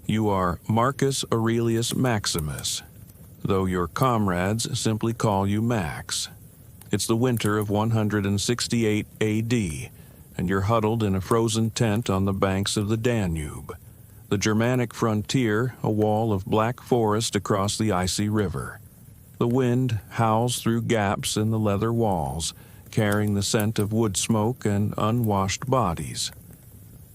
You are Marcus Aurelius Maximus, though your comrades simply call you Max. It's the winter of 168 AD, and you're huddled in a frozen tent on the banks of the Danube. The Germanic frontier, a wall of black forest across the icy river. The wind howls through gaps in the leather walls, carrying the scent of wood smoke and unwashed bodies.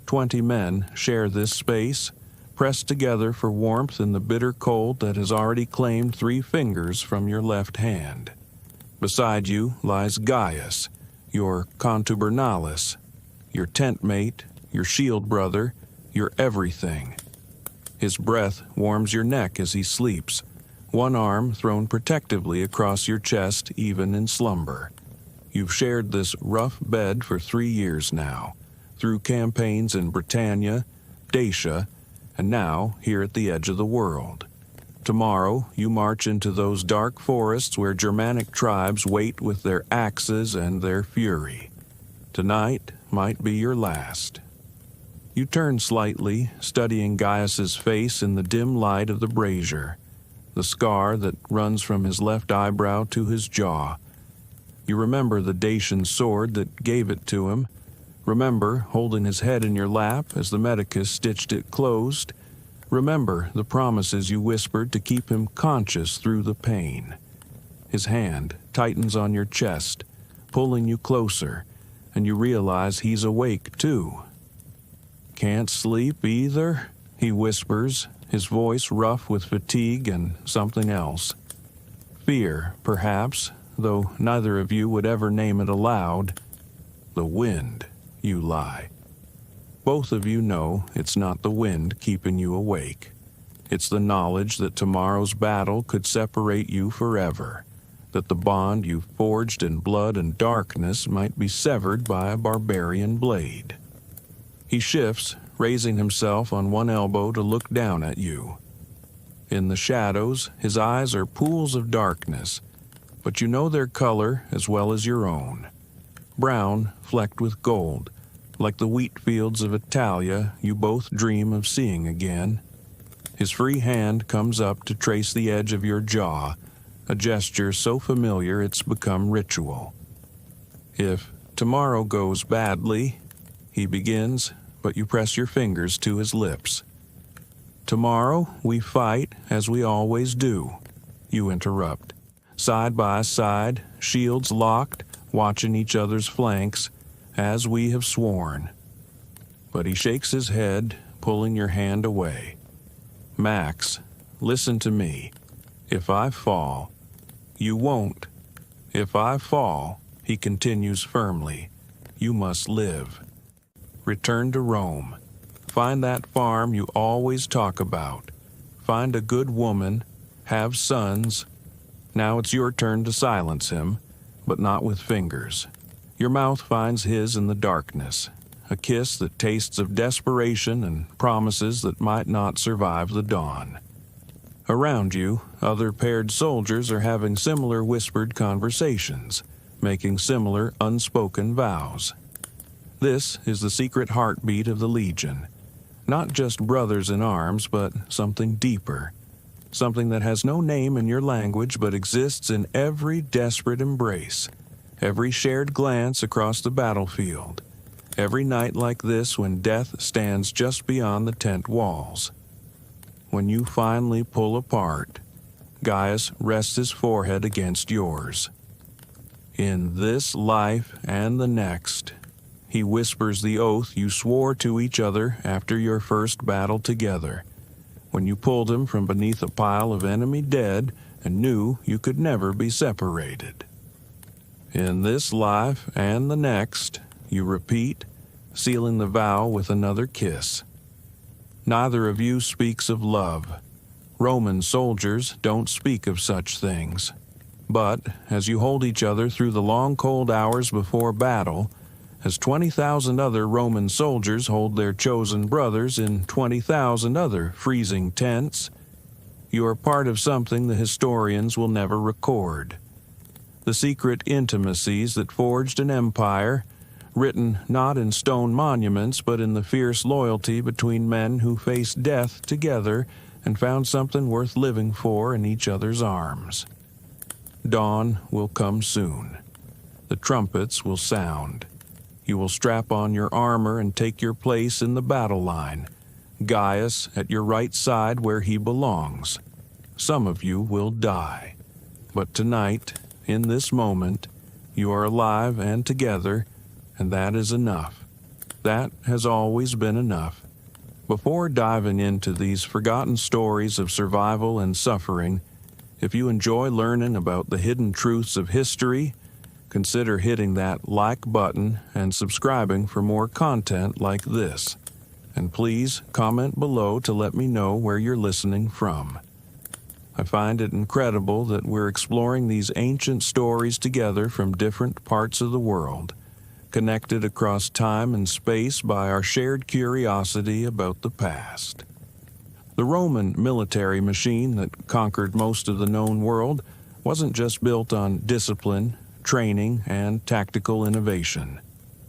20 men share this space, pressed together for warmth in the bitter cold that has already claimed 3 fingers from your left hand. Beside you lies Gaius, your contubernalis, your tent mate, your shield brother, your everything. His breath warms your neck as he sleeps, one arm thrown protectively across your chest even in slumber. You've shared this rough bed for 3 years now, through campaigns in Britannia, Dacia, and now here at the edge of the world. Tomorrow you march into those dark forests where Germanic tribes wait with their axes and their fury. Tonight might be your last. You turn slightly, studying Gaius's face in the dim light of the brazier, the scar that runs from his left eyebrow to his jaw. You remember the Dacian sword that gave it to him. Remember holding his head in your lap as the medicus stitched it closed. Remember the promises you whispered to keep him conscious through the pain. His hand tightens on your chest, pulling you closer, and you realize he's awake too. "Can't sleep either?" he whispers, his voice rough with fatigue and something else. Fear, perhaps, though neither of you would ever name it aloud. "The wind," you lie. Both of you know it's not the wind keeping you awake. It's the knowledge that tomorrow's battle could separate you forever, that the bond you forged in blood and darkness might be severed by a barbarian blade. He shifts, raising himself on one elbow to look down at you. In the shadows, his eyes are pools of darkness, but you know their color as well as your own. Brown, flecked with gold, like the wheat fields of Italia you both dream of seeing again. His free hand comes up to trace the edge of your jaw, a gesture so familiar it's become ritual. "If tomorrow goes badly," he begins, but you press your fingers to his lips. "Tomorrow we fight as we always do," you interrupt. Side by side, shields locked, watching each other's flanks, as we have sworn. But he shakes his head, pulling your hand away. "Max, listen to me. If I fall, you won't. If I fall," he continues firmly, "you must live. Return to Rome. Find that farm you always talk about. Find a good woman, have sons." Now it's your turn to silence him, but not with fingers. Your mouth finds his in the darkness, a kiss that tastes of desperation and promises that might not survive the dawn. Around you, other paired soldiers are having similar whispered conversations, making similar unspoken vows. This is the secret heartbeat of the Legion. Not just brothers in arms, but something deeper. Something that has no name in your language but exists in every desperate embrace, every shared glance across the battlefield, every night like this when death stands just beyond the tent walls. When you finally pull apart, Gaius rests his forehead against yours. "In this life and the next," he whispers the oath you swore to each other after your first battle together, when you pulled him from beneath a pile of enemy dead and knew you could never be separated. "In this life and the next," you repeat, sealing the vow with another kiss. Neither of you speaks of love. Roman soldiers don't speak of such things. But as you hold each other through the long cold hours before battle, as 20,000 other Roman soldiers hold their chosen brothers in 20,000 other freezing tents, you are part of something the historians will never record. The secret intimacies that forged an empire, written not in stone monuments but in the fierce loyalty between men who faced death together and found something worth living for in each other's arms. Dawn will come soon. The trumpets will sound. You will strap on your armor and take your place in the battle line, Gaius at your right side where he belongs. Some of you will die. But tonight, in this moment, you are alive and together, and that is enough. That has always been enough. Before diving into these forgotten stories of survival and suffering, if you enjoy learning about the hidden truths of history, consider hitting that like button and subscribing for more content like this. And please comment below to let me know where you're listening from. I find it incredible that we're exploring these ancient stories together from different parts of the world, connected across time and space by our shared curiosity about the past. The Roman military machine that conquered most of the known world wasn't just built on discipline, training, and tactical innovation.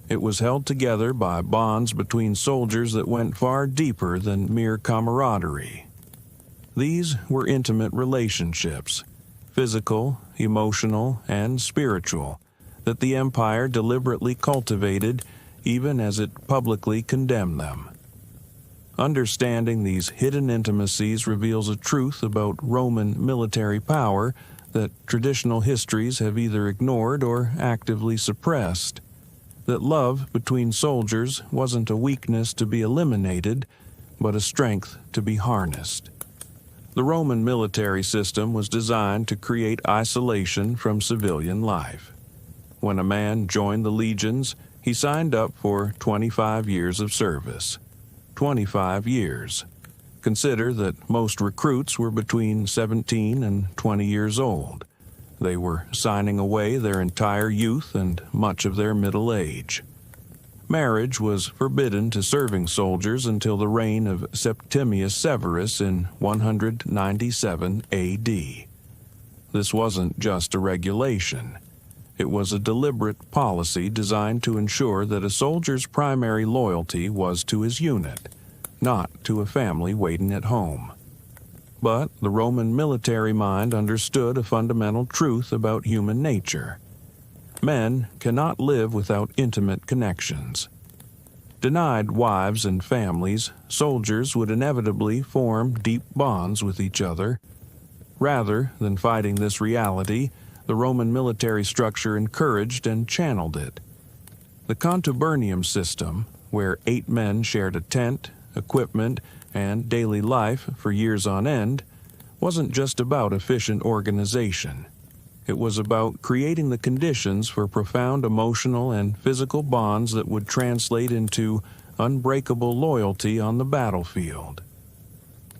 It was held together by bonds between soldiers that went far deeper than mere camaraderie. These were intimate relationships, physical, emotional, and spiritual, that the empire deliberately cultivated even as it publicly condemned them. Understanding these hidden intimacies reveals a truth about Roman military power that traditional histories have either ignored or actively suppressed. That love between soldiers wasn't a weakness to be eliminated, but a strength to be harnessed. The Roman military system was designed to create isolation from civilian life. When a man joined the legions, he signed up for 25 years of service. 25 years. Consider that most recruits were between 17 and 20 years old. They were signing away their entire youth and much of their middle age. Marriage was forbidden to serving soldiers until the reign of Septimius Severus in 197 A.D. This wasn't just a regulation. It was a deliberate policy designed to ensure that a soldier's primary loyalty was to his unit, not to a family waiting at home. But the Roman military mind understood a fundamental truth about human nature. Men cannot live without intimate connections. Denied wives and families, soldiers would inevitably form deep bonds with each other. Rather than fighting this reality, the Roman military structure encouraged and channeled it. The contubernium system, where 8 men shared a tent, equipment, and daily life for years on end, wasn't just about efficient organization. It was about creating the conditions for profound emotional and physical bonds that would translate into unbreakable loyalty on the battlefield.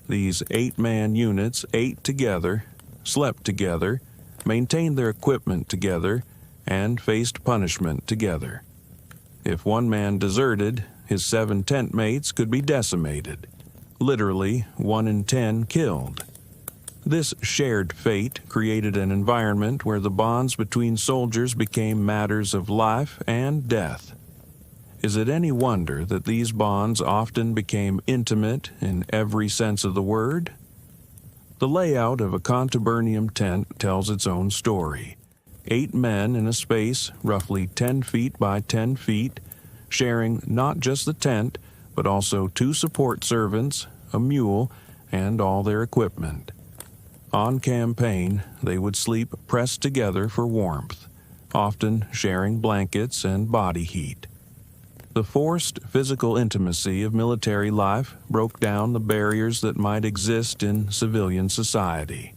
These 8-man units ate together, slept together, maintained their equipment together, and faced punishment together. If one man deserted, his 7 tent mates could be decimated, literally 1 in 10 killed. This shared fate created an environment where the bonds between soldiers became matters of life and death. Is it any wonder that these bonds often became intimate in every sense of the word? The layout of a contubernium tent tells its own story. 8 men in a space roughly 10 feet by 10 feet, sharing not just the tent, but also 2 support servants, a mule, and all their equipment. On campaign, they would sleep pressed together for warmth, often sharing blankets and body heat. The forced physical intimacy of military life broke down the barriers that might exist in civilian society.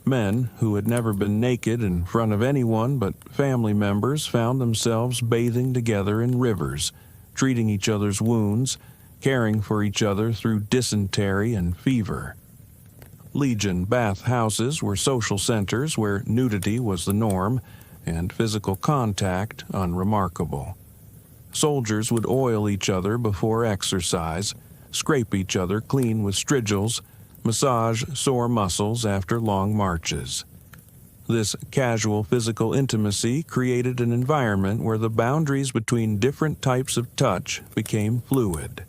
Men who had never been naked in front of anyone but family members found themselves bathing together in rivers, treating each other's wounds, caring for each other through dysentery and fever. Legion bath houses were social centers where nudity was the norm and physical contact unremarkable. Soldiers would oil each other before exercise, scrape each other clean with strigils, massage sore muscles after long marches. This casual physical intimacy created an environment where the boundaries between different types of touch became fluid.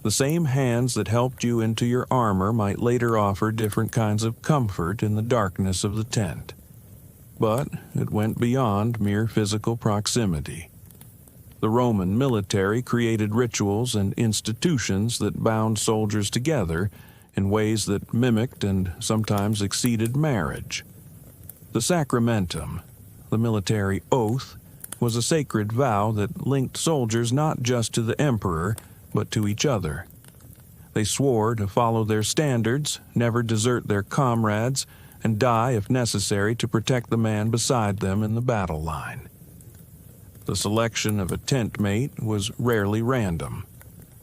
The same hands that helped you into your armor might later offer different kinds of comfort in the darkness of the tent. But it went beyond mere physical proximity. The Roman military created rituals and institutions that bound soldiers together in ways that mimicked and sometimes exceeded marriage. The sacramentum, the military oath, was a sacred vow that linked soldiers not just to the emperor, but to each other. They swore to follow their standards, never desert their comrades, and die if necessary to protect the man beside them in the battle line. The selection of a tent mate was rarely random.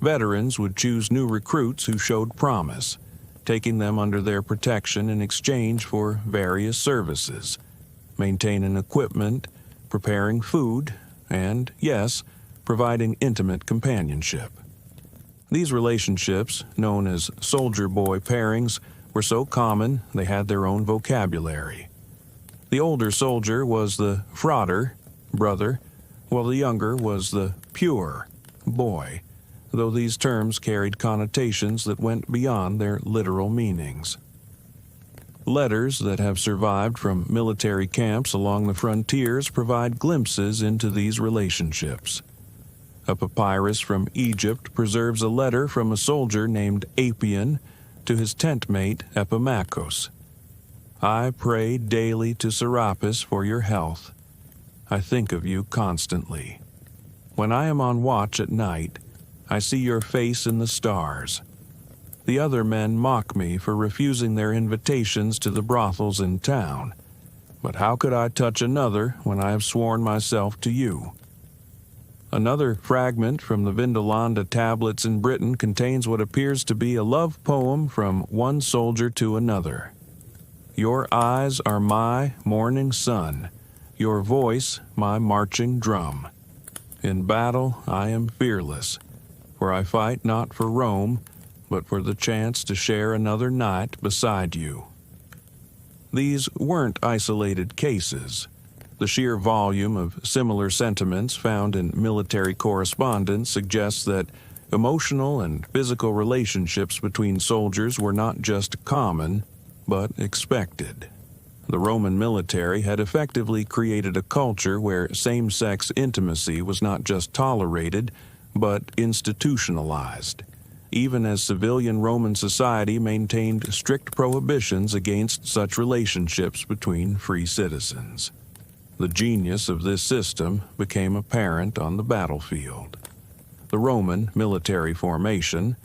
Veterans would choose new recruits who showed promise, taking them under their protection in exchange for various services, maintaining equipment, preparing food, and, yes, providing intimate companionship. These relationships, known as soldier boy pairings, were so common they had their own vocabulary. The older soldier was the frater, brother, while the younger was the pure, boy, though these terms carried connotations that went beyond their literal meanings. Letters that have survived from military camps along the frontiers provide glimpses into these relationships. A papyrus from Egypt preserves a letter from a soldier named Apion to his tent mate Epimachus. "I pray daily to Serapis for your health. I think of you constantly. When I am on watch at night, I see your face in the stars. The other men mock me for refusing their invitations to the brothels in town, but how could I touch another when I have sworn myself to you?" Another fragment from the Vindolanda tablets in Britain contains what appears to be a love poem from one soldier to another. "Your eyes are my morning sun, your voice my marching drum. In battle I am fearless, for I fight not for Rome, but for the chance to share another night beside you." These weren't isolated cases. The sheer volume of similar sentiments found in military correspondence suggests that emotional and physical relationships between soldiers were not just common, but expected. The Roman military had effectively created a culture where same-sex intimacy was not just tolerated, but institutionalized, even as civilian Roman society maintained strict prohibitions against such relationships between free citizens. The genius of this system became apparent on the battlefield. The Roman military formation,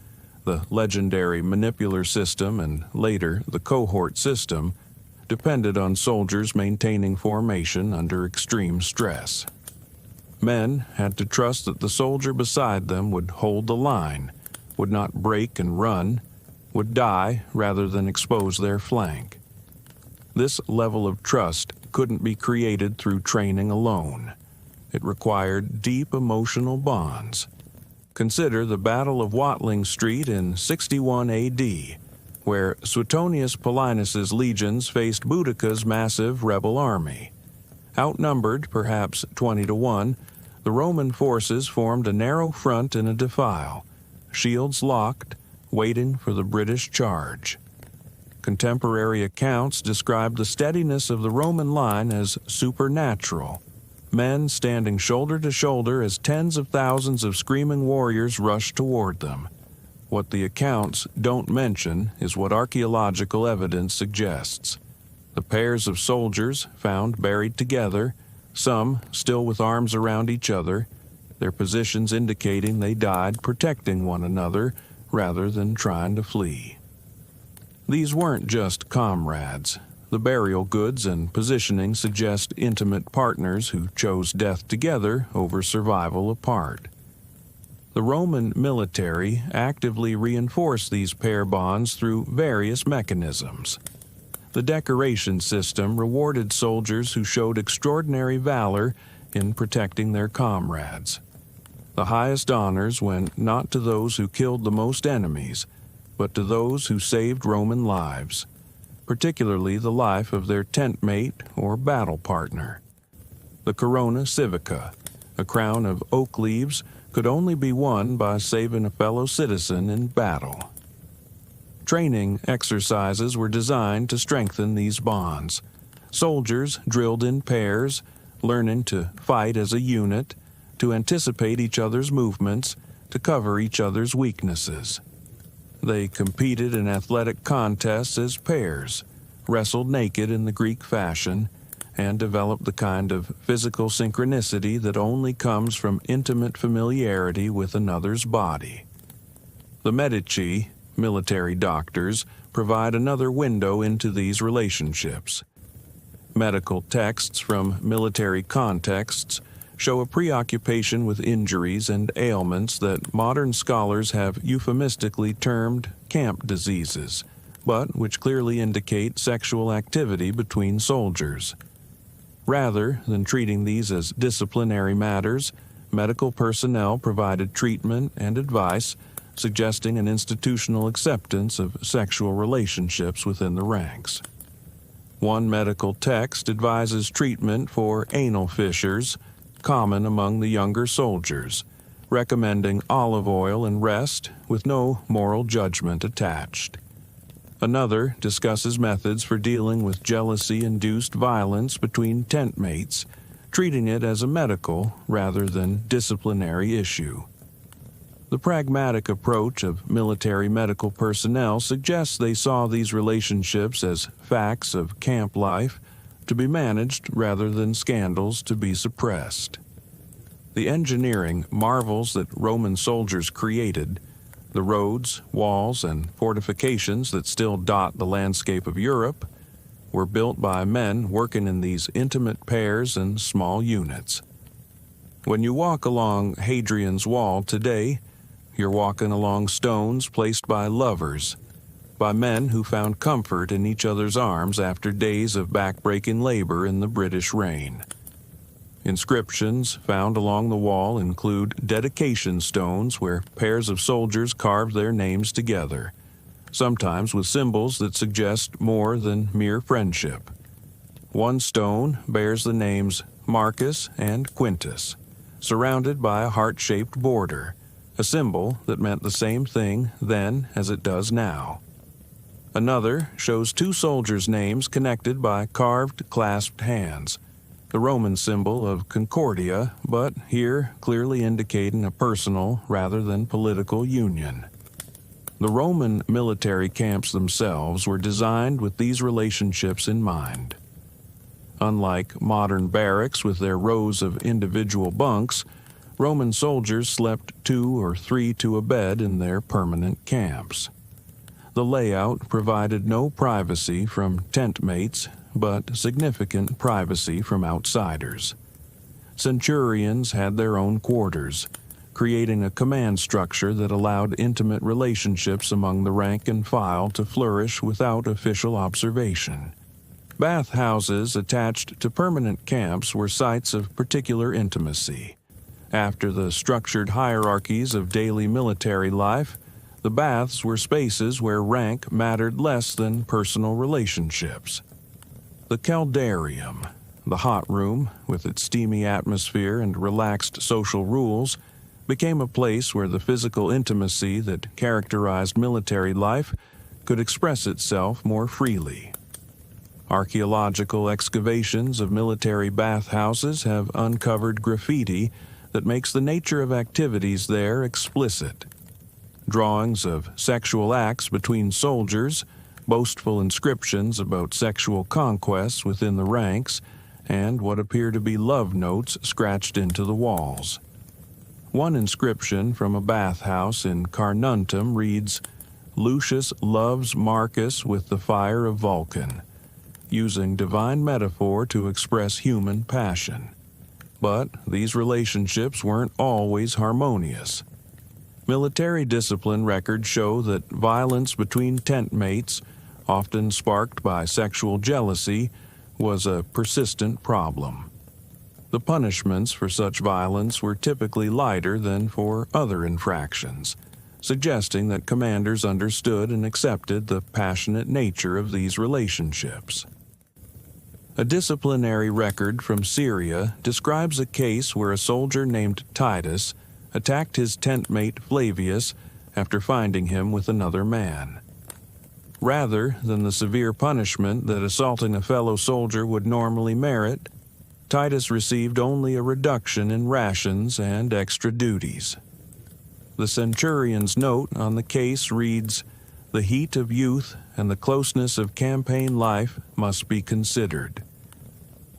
the legendary manipular system, and later the cohort system, depended on soldiers maintaining formation under extreme stress. Men had to trust that the soldier beside them would hold the line, would not break and run, would die rather than expose their flank. This level of trust couldn't be created through training alone. It required deep emotional bonds. Consider the Battle of Watling Street in 61 AD, where Suetonius Paulinus's legions faced Boudicca's massive rebel army. Outnumbered perhaps 20 to 1, the Roman forces formed a narrow front in a defile, shields locked, waiting for the British charge. Contemporary accounts describe the steadiness of the Roman line as supernatural, men standing shoulder to shoulder as tens of thousands of screaming warriors rushed toward them. What the accounts don't mention is what archaeological evidence suggests. The pairs of soldiers found buried together, some still with arms around each other, their positions indicating they died protecting one another rather than trying to flee. These weren't just comrades. The burial goods and positioning suggest intimate partners who chose death together over survival apart. The Roman military actively reinforced these pair bonds through various mechanisms. The decoration system rewarded soldiers who showed extraordinary valor in protecting their comrades. The highest honors went not to those who killed the most enemies, but to those who saved Roman lives. particularly the life of their tent mate or battle partner. The corona civica, a crown of oak leaves, could only be won by saving a fellow citizen in battle. Training exercises were designed to strengthen these bonds. Soldiers drilled in pairs, learning to fight as a unit, to anticipate each other's movements, to cover each other's weaknesses. They competed in athletic contests as pairs, wrestled naked in the Greek fashion, and developed the kind of physical synchronicity that only comes from intimate familiarity with another's body. The Medici, military doctors, provide another window into these relationships. Medical texts from military contexts show a preoccupation with injuries and ailments that modern scholars have euphemistically termed camp diseases, but which clearly indicate sexual activity between soldiers. Rather than treating these as disciplinary matters, medical personnel provided treatment and advice, suggesting an institutional acceptance of sexual relationships within the ranks. One medical text advises treatment for anal fissures, common among the younger soldiers, recommending olive oil and rest with no moral judgment attached. Another discusses methods for dealing with jealousy-induced violence between tent mates, treating it as a medical rather than disciplinary issue. The pragmatic approach of military medical personnel suggests they saw these relationships as facts of camp life to be managed rather than scandals to be suppressed. The engineering marvels that Roman soldiers created, the roads, walls, and fortifications that still dot the landscape of Europe, were built by men working in these intimate pairs and small units. When you walk along Hadrian's Wall today, you're walking along stones placed by lovers, by men who found comfort in each other's arms after days of backbreaking labor in the British rain. Inscriptions found along the wall include dedication stones where pairs of soldiers carved their names together, sometimes with symbols that suggest more than mere friendship. One stone bears the names Marcus and Quintus, surrounded by a heart-shaped border, a symbol that meant the same thing then as it does now. Another shows two soldiers' names connected by carved, clasped hands, the Roman symbol of concordia, but here clearly indicating a personal rather than political union. The Roman military camps themselves were designed with these relationships in mind. Unlike modern barracks with their rows of individual bunks, Roman soldiers slept 2 or 3 to a bed in their permanent camps. The layout provided no privacy from tent mates, but significant privacy from outsiders. Centurions had their own quarters, creating a command structure that allowed intimate relationships among the rank and file to flourish without official observation. Bathhouses attached to permanent camps were sites of particular intimacy. After the structured hierarchies of daily military life, the baths were spaces where rank mattered less than personal relationships. The caldarium, the hot room, with its steamy atmosphere and relaxed social rules, became a place where the physical intimacy that characterized military life could express itself more freely. Archaeological excavations of military bathhouses have uncovered graffiti that makes the nature of activities there explicit. Drawings of sexual acts between soldiers, boastful inscriptions about sexual conquests within the ranks, and what appear to be love notes scratched into the walls. One inscription from a bathhouse in Carnuntum reads, "Lucius loves Marcus with the fire of Vulcan," using divine metaphor to express human passion. But these relationships weren't always harmonious. Military discipline records show that violence between tent mates, often sparked by sexual jealousy, was a persistent problem. The punishments for such violence were typically lighter than for other infractions, suggesting that commanders understood and accepted the passionate nature of these relationships. A disciplinary record from Syria describes a case where a soldier named Titus attacked his tentmate Flavius after finding him with another man. Rather than the severe punishment that assaulting a fellow soldier would normally merit, Titus received only a reduction in rations and extra duties. The centurion's note on the case reads, "The heat of youth and the closeness of campaign life must be considered."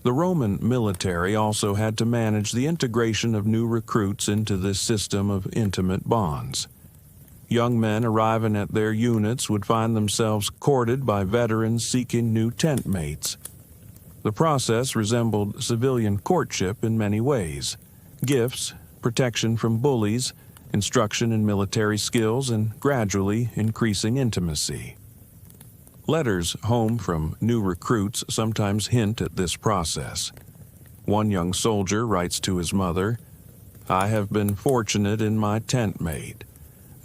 The Roman military also had to manage the integration of new recruits into this system of intimate bonds. Young men arriving at their units would find themselves courted by veterans seeking new tent mates. The process resembled civilian courtship in many ways: gifts, protection from bullies, instruction in military skills, and gradually increasing intimacy. Letters home from new recruits sometimes hint at this process. One young soldier writes to his mother, "I have been fortunate in my tent mate.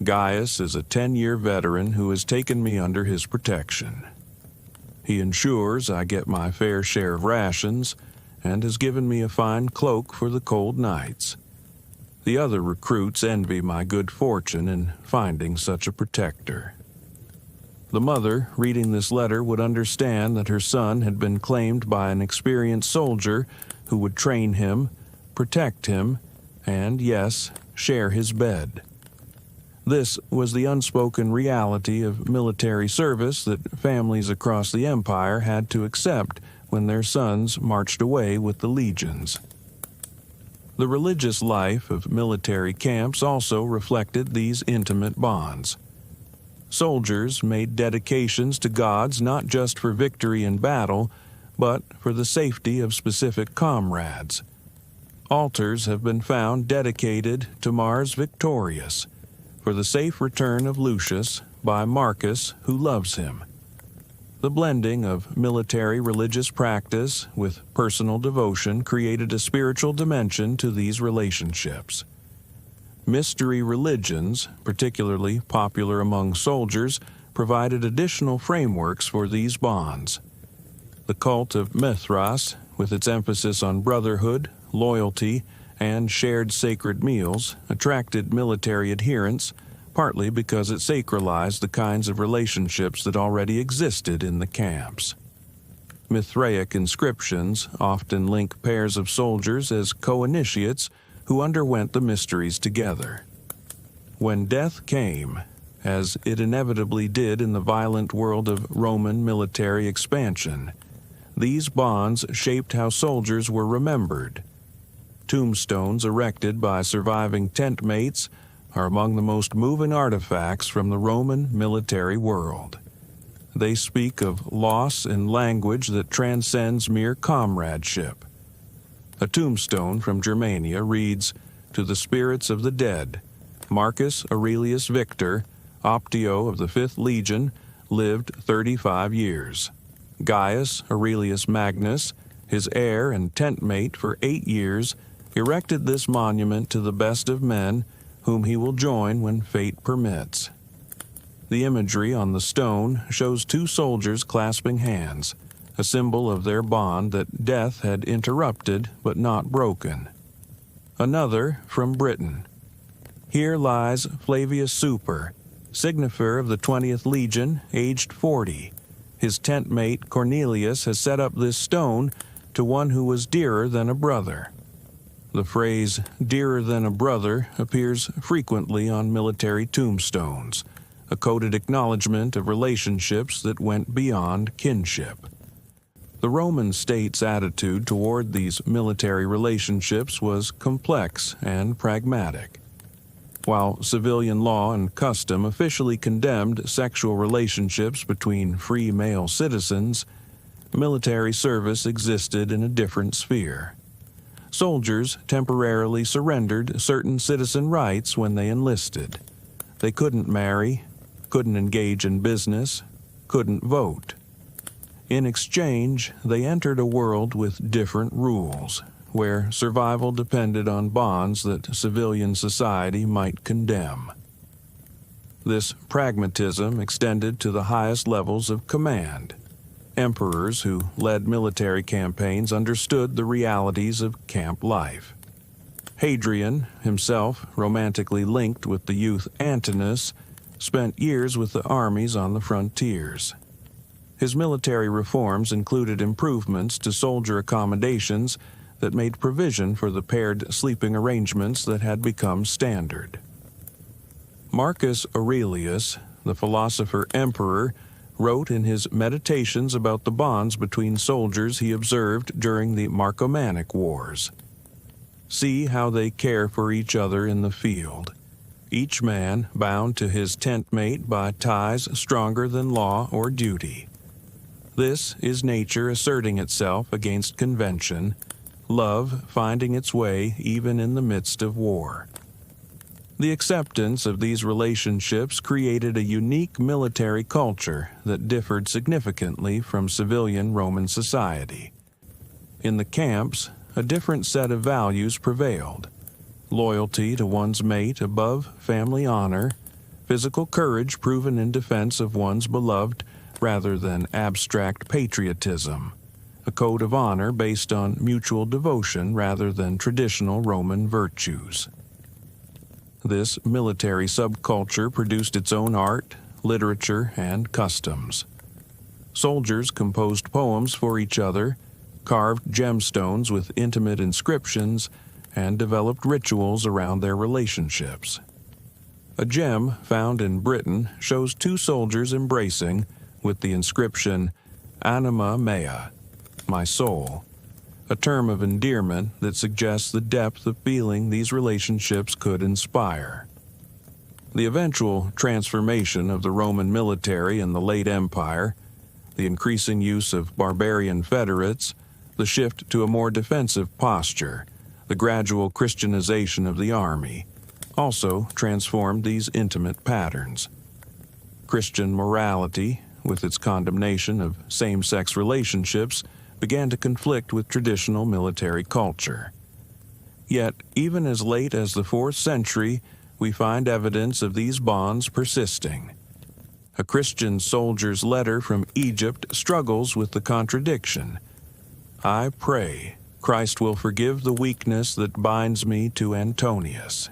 Gaius is a 10-year veteran who has taken me under his protection. He ensures I get my fair share of rations and has given me a fine cloak for the cold nights. The other recruits envy my good fortune in finding such a protector." The mother, reading this letter, would understand that her son had been claimed by an experienced soldier who would train him, protect him, and, yes, share his bed. This was the unspoken reality of military service that families across the empire had to accept when their sons marched away with the legions. The religious life of military camps also reflected these intimate bonds. Soldiers made dedications to gods not just for victory in battle, but for the safety of specific comrades. Altars have been found dedicated to Mars Victorious, for the safe return of Lucius by Marcus, who loves him. The blending of military religious practice with personal devotion created a spiritual dimension to these relationships. Mystery religions, particularly popular among soldiers, provided additional frameworks for these bonds. The cult of Mithras, with its emphasis on brotherhood, loyalty, and shared sacred meals, attracted military adherents, partly because it sacralized the kinds of relationships that already existed in the camps. Mithraic inscriptions often link pairs of soldiers as co-initiates who underwent the mysteries together. When death came, as it inevitably did in the violent world of Roman military expansion, these bonds shaped how soldiers were remembered. Tombstones erected by surviving tent mates are among the most moving artifacts from the Roman military world. They speak of loss in language that transcends mere comradeship. A tombstone from Germania reads, "To the spirits of the dead, Marcus Aurelius Victor, Optio of the 5th Legion, lived 35 years. Gaius Aurelius Magnus, his heir and tentmate for 8 years, erected this monument to the best of men, whom he will join when fate permits." The imagery on the stone shows 2 soldiers clasping hands, a symbol of their bond that death had interrupted but not broken. Another from Britain. "Here lies Flavius Super, signifer of the 20th Legion, aged 40. His tentmate Cornelius has set up this stone to one who was dearer than a brother." The phrase "dearer than a brother" appears frequently on military tombstones, a coded acknowledgement of relationships that went beyond kinship. The Roman state's attitude toward these military relationships was complex and pragmatic. While civilian law and custom officially condemned sexual relationships between free male citizens, military service existed in a different sphere. Soldiers temporarily surrendered certain citizen rights when they enlisted. They couldn't marry, couldn't engage in business, couldn't vote. In exchange, they entered a world with different rules, where survival depended on bonds that civilian society might condemn. This pragmatism extended to the highest levels of command. Emperors who led military campaigns understood the realities of camp life. Hadrian, himself romantically linked with the youth Antinous, spent years with the armies on the frontiers. His military reforms included improvements to soldier accommodations that made provision for the paired sleeping arrangements that had become standard. Marcus Aurelius, the philosopher-emperor, wrote in his Meditations about the bonds between soldiers he observed during the Marcomannic Wars. See how they care for each other in the field, each man bound to his tent-mate by ties stronger than law or duty. This is nature asserting itself against convention, love finding its way even in the midst of war. The acceptance of these relationships created a unique military culture that differed significantly from civilian Roman society. In the camps, a different set of values prevailed: loyalty to one's mate above family honor, physical courage proven in defense of one's beloved rather than abstract patriotism, a code of honor based on mutual devotion rather than traditional Roman virtues. This military subculture produced its own art, literature, and customs. Soldiers composed poems for each other, carved gemstones with intimate inscriptions, and developed rituals around their relationships. A gem found in Britain shows two soldiers embracing with the inscription "Anima mea," my soul, a term of endearment that suggests the depth of feeling these relationships could inspire. The eventual transformation of the Roman military in the late Empire, the increasing use of barbarian federates, the shift to a more defensive posture, the gradual Christianization of the army, also transformed these intimate patterns. Christian morality, with its condemnation of same-sex relationships, began to conflict with traditional military culture. Yet, even as late as the 4th century, we find evidence of these bonds persisting. A Christian soldier's letter from Egypt struggles with the contradiction. "I pray Christ will forgive the weakness that binds me to Antonius.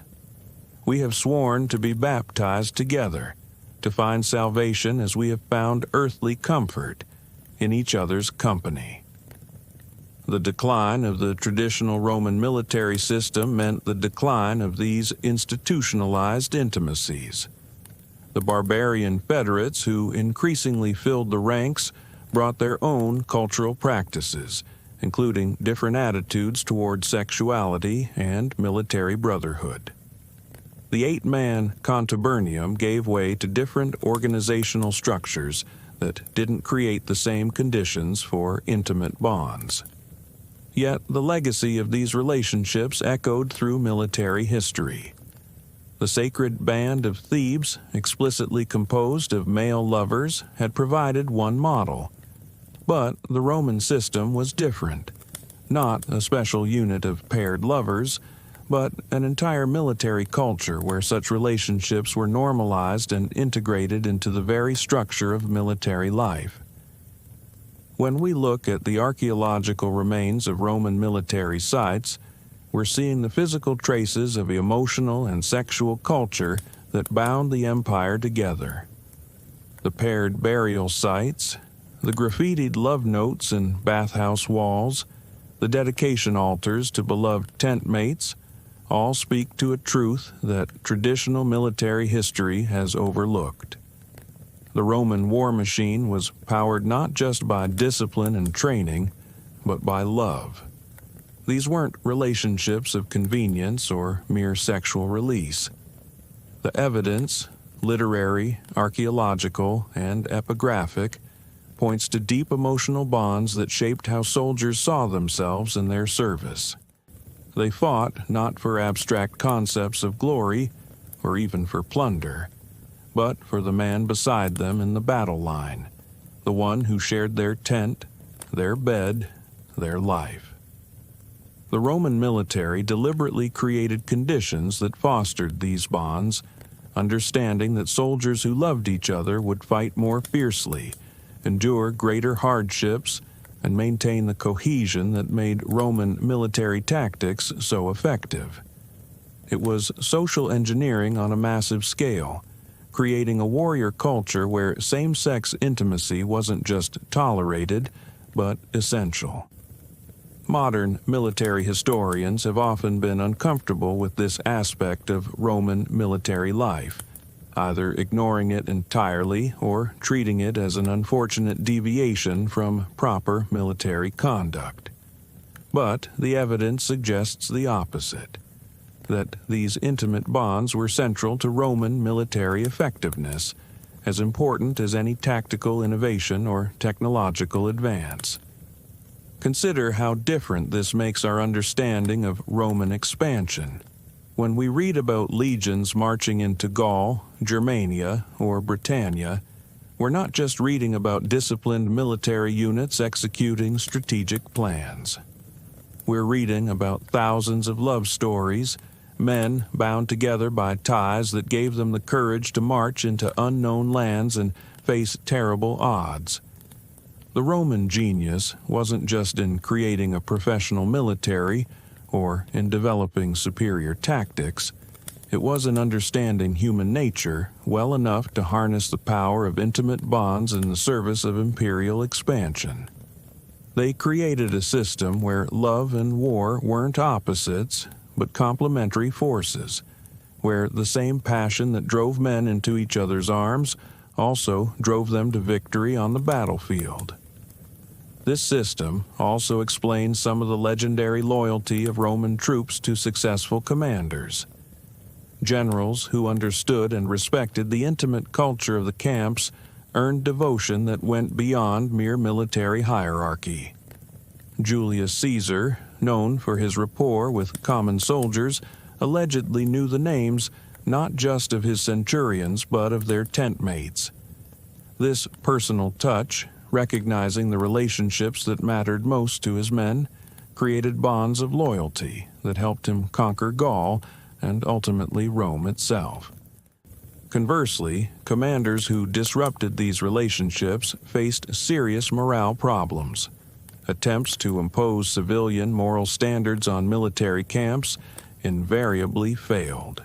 We have sworn to be baptized together, to find salvation as we have found earthly comfort in each other's company." The decline of the traditional Roman military system meant the decline of these institutionalized intimacies. The barbarian federates who increasingly filled the ranks brought their own cultural practices, including different attitudes toward sexuality and military brotherhood. The 8-man contubernium gave way to different organizational structures that didn't create the same conditions for intimate bonds. Yet the legacy of these relationships echoed through military history. The sacred band of Thebes, explicitly composed of male lovers, had provided one model. But the Roman system was different. Not a special unit of paired lovers, but an entire military culture where such relationships were normalized and integrated into the very structure of military life. When we look at the archaeological remains of Roman military sites, we're seeing the physical traces of emotional and sexual culture that bound the empire together. The paired burial sites, the graffitied love notes in bathhouse walls, the dedication altars to beloved tent mates, all speak to a truth that traditional military history has overlooked. The Roman war machine was powered not just by discipline and training, but by love. These weren't relationships of convenience or mere sexual release. The evidence, literary, archaeological, and epigraphic, points to deep emotional bonds that shaped how soldiers saw themselves in their service. They fought not for abstract concepts of glory, or even for plunder, but for the man beside them in the battle line, the one who shared their tent, their bed, their life. The Roman military deliberately created conditions that fostered these bonds, understanding that soldiers who loved each other would fight more fiercely, endure greater hardships, and maintain the cohesion that made Roman military tactics so effective. It was social engineering on a massive scale, creating a warrior culture where same-sex intimacy wasn't just tolerated, but essential. Modern military historians have often been uncomfortable with this aspect of Roman military life, either ignoring it entirely or treating it as an unfortunate deviation from proper military conduct. But the evidence suggests the opposite, that these intimate bonds were central to Roman military effectiveness, as important as any tactical innovation or technological advance. Consider how different this makes our understanding of Roman expansion. When we read about legions marching into Gaul, Germania, or Britannia, we're not just reading about disciplined military units executing strategic plans. We're reading about thousands of love stories, men bound together by ties that gave them the courage to march into unknown lands and face terrible odds. The Roman genius wasn't just in creating a professional military or in developing superior tactics. It was in understanding human nature well enough to harness the power of intimate bonds in the service of imperial expansion. They created a system where love and war weren't opposites, but complementary forces, where the same passion that drove men into each other's arms also drove them to victory on the battlefield. This system also explains some of the legendary loyalty of Roman troops to successful commanders. Generals who understood and respected the intimate culture of the camps earned devotion that went beyond mere military hierarchy. Julius Caesar, known for his rapport with common soldiers, allegedly knew the names not just of his centurions but of their tent mates. This personal touch, recognizing the relationships that mattered most to his men, created bonds of loyalty that helped him conquer Gaul and ultimately Rome itself. Conversely, commanders who disrupted these relationships faced serious morale problems. Attempts to impose civilian moral standards on military camps invariably failed.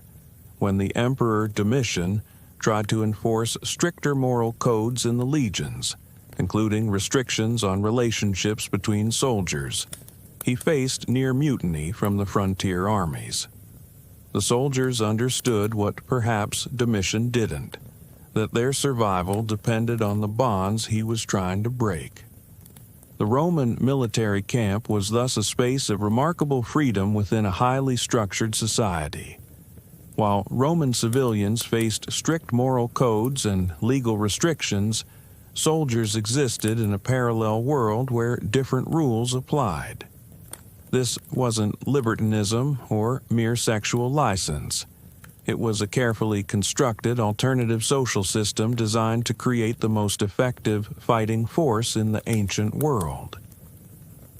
When the Emperor Domitian tried to enforce stricter moral codes in the legions, including restrictions on relationships between soldiers, he faced near mutiny from the frontier armies. The soldiers understood what perhaps Domitian didn't, that their survival depended on the bonds he was trying to break. The Roman military camp was thus a space of remarkable freedom within a highly structured society. While Roman civilians faced strict moral codes and legal restrictions, soldiers existed in a parallel world where different rules applied. This wasn't libertinism or mere sexual license. It was a carefully constructed alternative social system designed to create the most effective fighting force in the ancient world.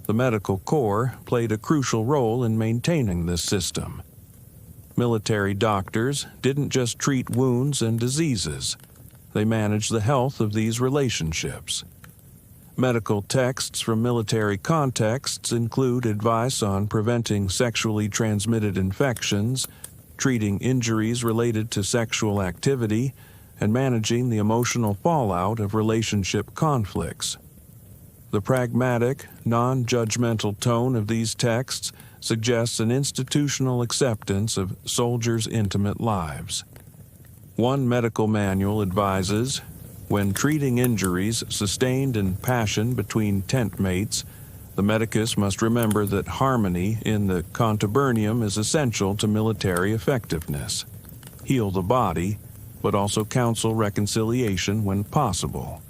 The medical corps played a crucial role in maintaining this system. Military doctors didn't just treat wounds and diseases. They managed the health of these relationships. Medical texts from military contexts include advice on preventing sexually transmitted infections, treating injuries related to sexual activity, and managing the emotional fallout of relationship conflicts. The pragmatic, non-judgmental tone of these texts suggests an institutional acceptance of soldiers' intimate lives. One medical manual advises, when treating injuries sustained in passion between tent mates, the medicus must remember that harmony in the contubernium is essential to military effectiveness. Heal the body, but also counsel reconciliation when possible.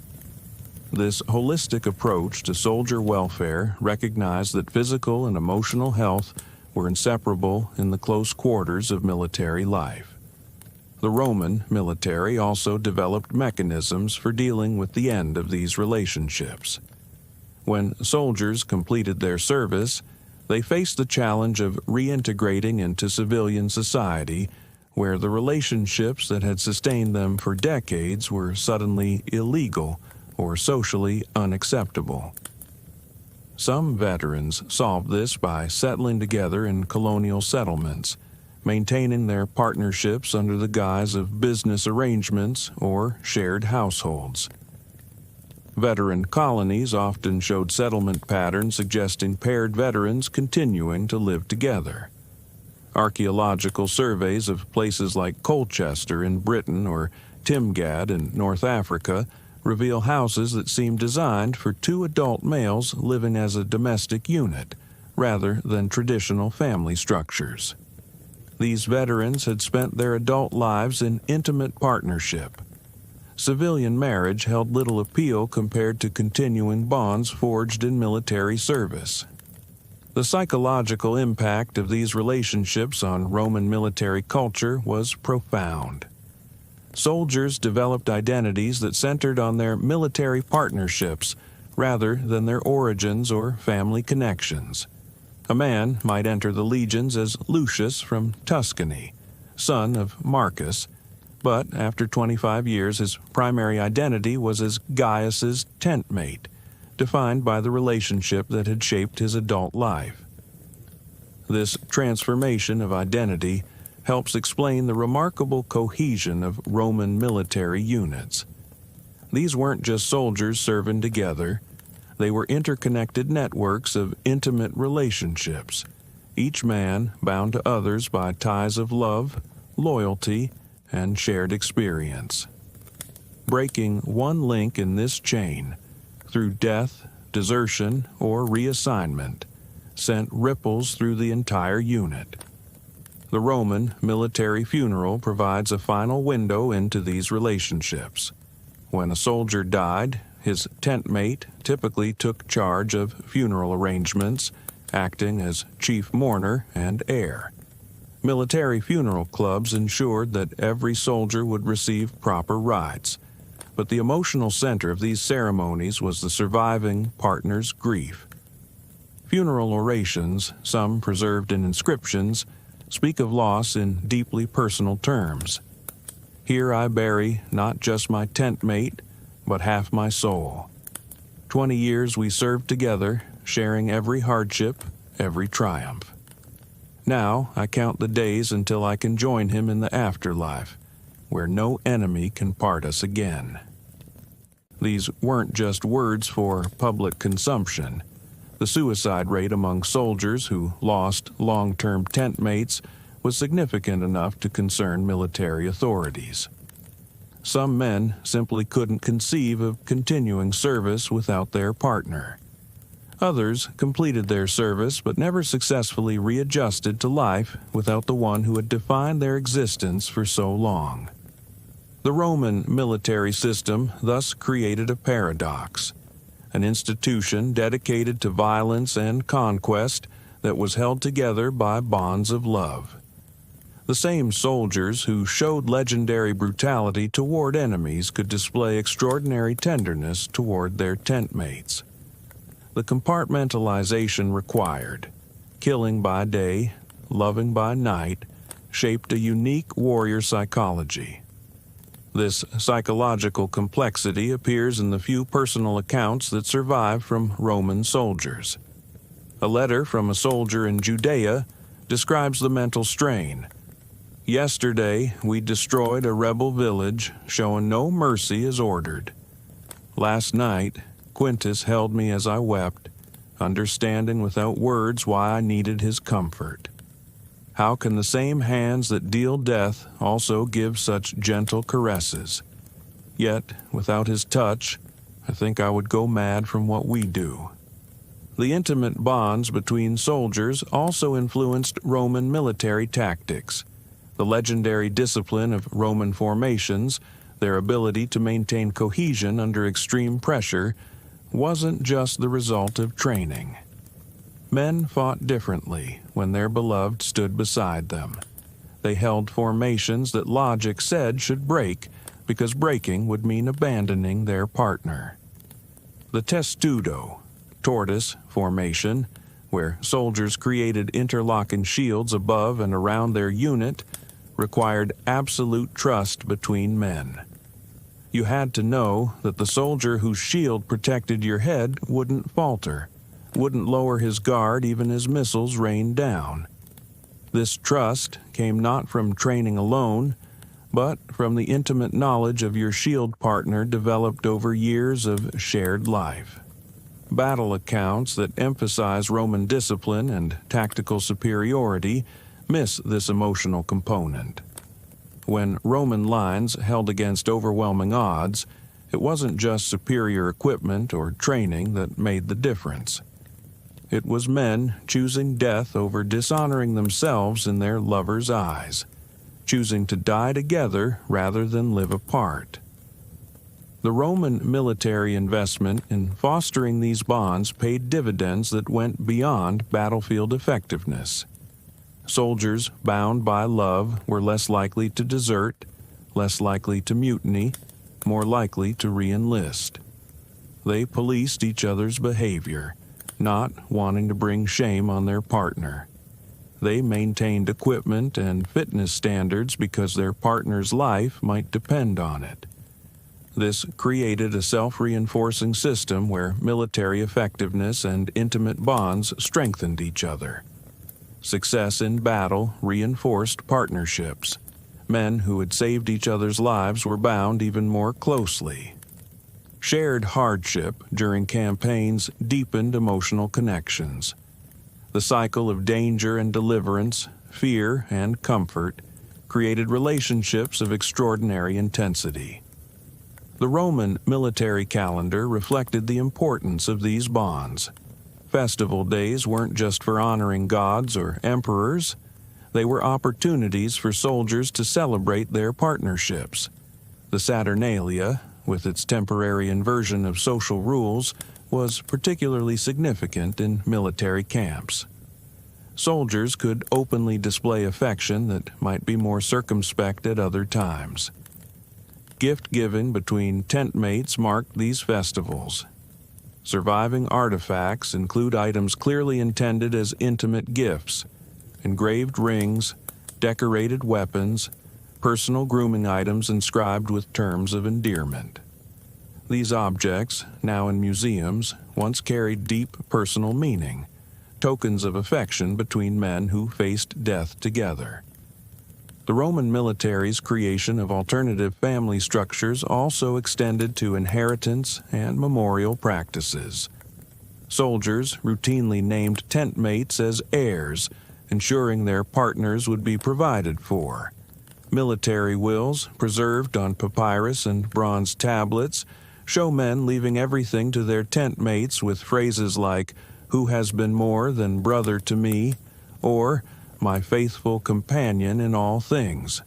This holistic approach to soldier welfare recognized that physical and emotional health were inseparable in the close quarters of military life. The Roman military also developed mechanisms for dealing with the end of these relationships. When soldiers completed their service, they faced the challenge of reintegrating into civilian society where the relationships that had sustained them for decades were suddenly illegal or socially unacceptable. Some veterans solved this by settling together in colonial settlements, maintaining their partnerships under the guise of business arrangements or shared households. Veteran colonies often showed settlement patterns suggesting paired veterans continuing to live together. Archaeological surveys of places like Colchester in Britain or Timgad in North Africa reveal houses that seem designed for two adult males living as a domestic unit, rather than traditional family structures. These veterans had spent their adult lives in intimate partnership. Civilian marriage held little appeal compared to continuing bonds forged in military service. The psychological impact of these relationships on Roman military culture was profound. Soldiers developed identities that centered on their military partnerships rather than their origins or family connections. A man might enter the legions as Lucius from Tuscany, son of Marcus, but after 25 years his primary identity was as Gaius's tent mate, defined by the relationship that had shaped his adult life. This transformation of identity helps explain the remarkable cohesion of Roman military units. These weren't just soldiers serving together. They were interconnected networks of intimate relationships, each man bound to others by ties of love, loyalty, and shared experience. Breaking one link in this chain, through death, desertion, or reassignment, sent ripples through the entire unit. The Roman military funeral provides a final window into these relationships. When a soldier died, his tent mate typically took charge of funeral arrangements, acting as chief mourner and heir. Military funeral clubs ensured that every soldier would receive proper rites, but the emotional center of these ceremonies was the surviving partner's grief. Funeral orations, some preserved in inscriptions, speak of loss in deeply personal terms. Here I bury not just my tent mate, but half my soul. 20 years we served together, sharing every hardship, every triumph. Now I count the days until I can join him in the afterlife, where no enemy can part us again. These weren't just words for public consumption. The suicide rate among soldiers who lost long-term tent mates was significant enough to concern military authorities. Some men simply couldn't conceive of continuing service without their partner. Others completed their service but never successfully readjusted to life without the one who had defined their existence for so long. The Roman military system thus created a paradox, an institution dedicated to violence and conquest that was held together by bonds of love. The same soldiers who showed legendary brutality toward enemies could display extraordinary tenderness toward their tent mates. The compartmentalization required, killing by day, loving by night, shaped a unique warrior psychology. This psychological complexity appears in the few personal accounts that survive from Roman soldiers. A letter from a soldier in Judea describes the mental strain. Yesterday, we destroyed a rebel village, showing no mercy as ordered. Last night, Quintus held me as I wept, understanding without words why I needed his comfort. How can the same hands that deal death also give such gentle caresses? Yet, without his touch, I think I would go mad from what we do. The intimate bonds between soldiers also influenced Roman military tactics. The legendary discipline of Roman formations, their ability to maintain cohesion under extreme pressure, wasn't just the result of training. Men fought differently when their beloved stood beside them. They held formations that logic said should break, because breaking would mean abandoning their partner. The testudo, tortoise formation, where soldiers created interlocking shields above and around their unit, required absolute trust between men. You had to know that the soldier whose shield protected your head wouldn't falter, wouldn't lower his guard even as missiles rained down. This trust came not from training alone, but from the intimate knowledge of your shield partner developed over years of shared life. Battle accounts that emphasize Roman discipline and tactical superiority miss this emotional component. When Roman lines held against overwhelming odds, it wasn't just superior equipment or training that made the difference. It was men choosing death over dishonoring themselves in their lovers' eyes, choosing to die together rather than live apart. The Roman military investment in fostering these bonds paid dividends that went beyond battlefield effectiveness. Soldiers bound by love were less likely to desert, less likely to mutiny, more likely to re-enlist. They policed each other's behavior, not wanting to bring shame on their partner. They maintained equipment and fitness standards because their partner's life might depend on it. This created a self-reinforcing system where military effectiveness and intimate bonds strengthened each other. Success in battle reinforced partnerships. Men who had saved each other's lives were bound even more closely. Shared hardship during campaigns deepened emotional connections. The cycle of danger and deliverance, fear and comfort, created relationships of extraordinary intensity. The Roman military calendar reflected the importance of these bonds. Festival days weren't just for honoring gods or emperors. They were opportunities for soldiers to celebrate their partnerships. The Saturnalia, with its temporary inversion of social rules, was particularly significant in military camps. Soldiers could openly display affection that might be more circumspect at other times. Gift-giving between tent mates marked these festivals. Surviving artifacts include items clearly intended as intimate gifts, engraved rings, decorated weapons, personal grooming items inscribed with terms of endearment. These objects, now in museums, once carried deep personal meaning, tokens of affection between men who faced death together. The Roman military's creation of alternative family structures also extended to inheritance and memorial practices. Soldiers routinely named tent mates as heirs, ensuring their partners would be provided for. Military wills, preserved on papyrus and bronze tablets, show men leaving everything to their tent mates with phrases like, "Who has been more than brother to me?" or "My faithful companion in all things."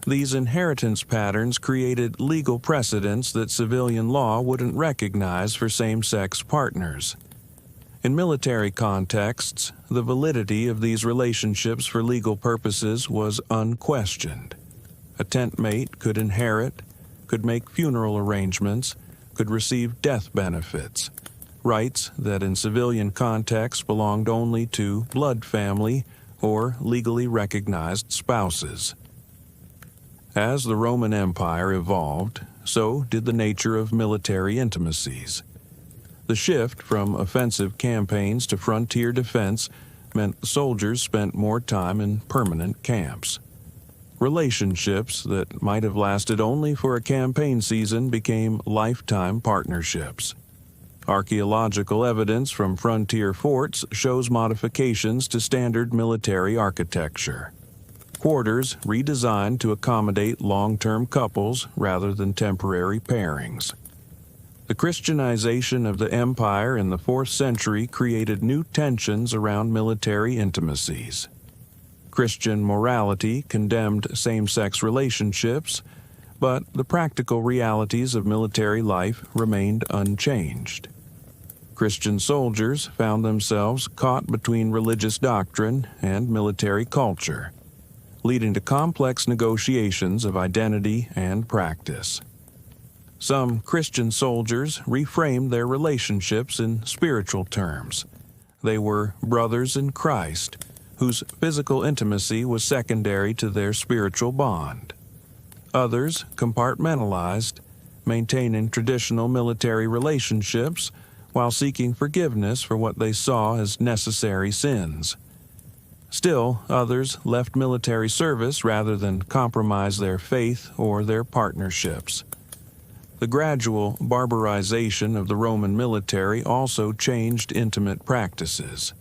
These inheritance patterns created legal precedents that civilian law wouldn't recognize for same-sex partners. In military contexts, the validity of these relationships for legal purposes was unquestioned. A tent mate could inherit, could make funeral arrangements, could receive death benefits, rights that in civilian contexts belonged only to blood family or legally recognized spouses. As the Roman Empire evolved, so did the nature of military intimacies. The shift from offensive campaigns to frontier defense meant soldiers spent more time in permanent camps. Relationships that might have lasted only for a campaign season became lifetime partnerships. Archaeological evidence from frontier forts shows modifications to standard military architecture. Quarters redesigned to accommodate long-term couples rather than temporary pairings. The Christianization of the empire in the 4th century created new tensions around military intimacies. Christian morality condemned same-sex relationships, but the practical realities of military life remained unchanged. Christian soldiers found themselves caught between religious doctrine and military culture, leading to complex negotiations of identity and practice. Some Christian soldiers reframed their relationships in spiritual terms. They were brothers in Christ, whose physical intimacy was secondary to their spiritual bond. Others compartmentalized, maintaining traditional military relationships while seeking forgiveness for what they saw as necessary sins. Still, others left military service rather than compromise their faith or their partnerships. The gradual barbarization of the Roman military also changed intimate practices.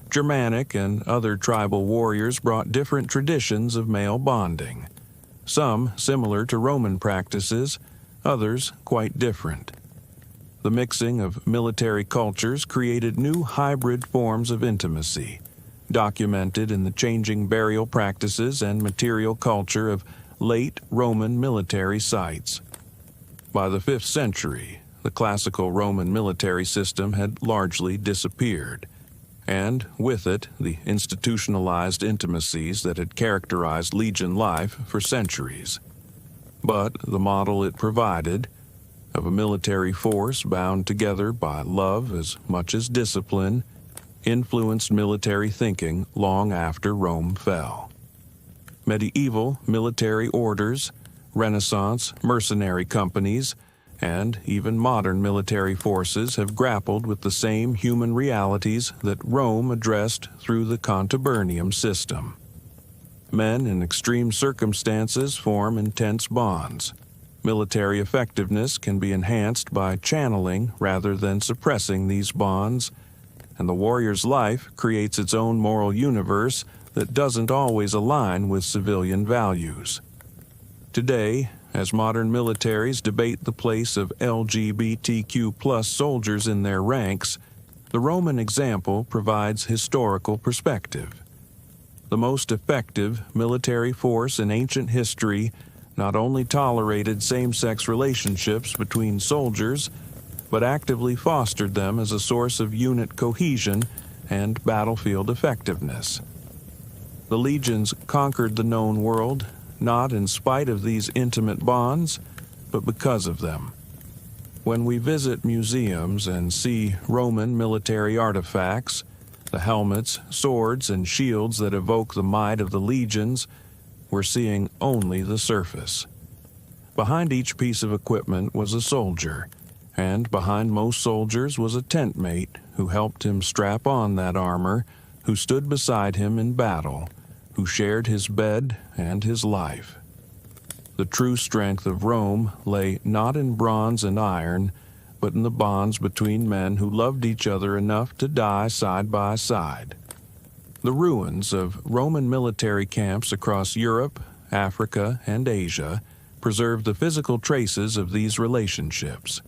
Germanic and other tribal warriors brought different traditions of male bonding, some similar to Roman practices, others quite different. The mixing of military cultures created new hybrid forms of intimacy, documented in the changing burial practices and material culture of late Roman military sites. By the 5th century, the classical Roman military system had largely disappeared, and with it, the institutionalized intimacies that had characterized legion life for centuries. But the model it provided, of a military force bound together by love as much as discipline, influenced military thinking long after Rome fell. Medieval military orders, Renaissance mercenary companies, and even modern military forces have grappled with the same human realities that Rome addressed through the contubernium system. Men in extreme circumstances form intense bonds. Military effectiveness can be enhanced by channeling rather than suppressing these bonds, and the warrior's life creates its own moral universe that doesn't always align with civilian values. Today, as modern militaries debate the place of LGBTQ+ soldiers in their ranks, the Roman example provides historical perspective. The most effective military force in ancient history not only tolerated same-sex relationships between soldiers, but actively fostered them as a source of unit cohesion and battlefield effectiveness. The legions conquered the known world not in spite of these intimate bonds, but because of them. When we visit museums and see Roman military artifacts, the helmets, swords, and shields that evoke the might of the legions, we're seeing only the surface. Behind each piece of equipment was a soldier, and behind most soldiers was a tent mate who helped him strap on that armor, who stood beside him in battle, who shared his bed and his life. The true strength of Rome lay not in bronze and iron, but in the bonds between men who loved each other enough to die side by side. The ruins of Roman military camps across Europe, Africa, and Asia preserve the physical traces of these relationships.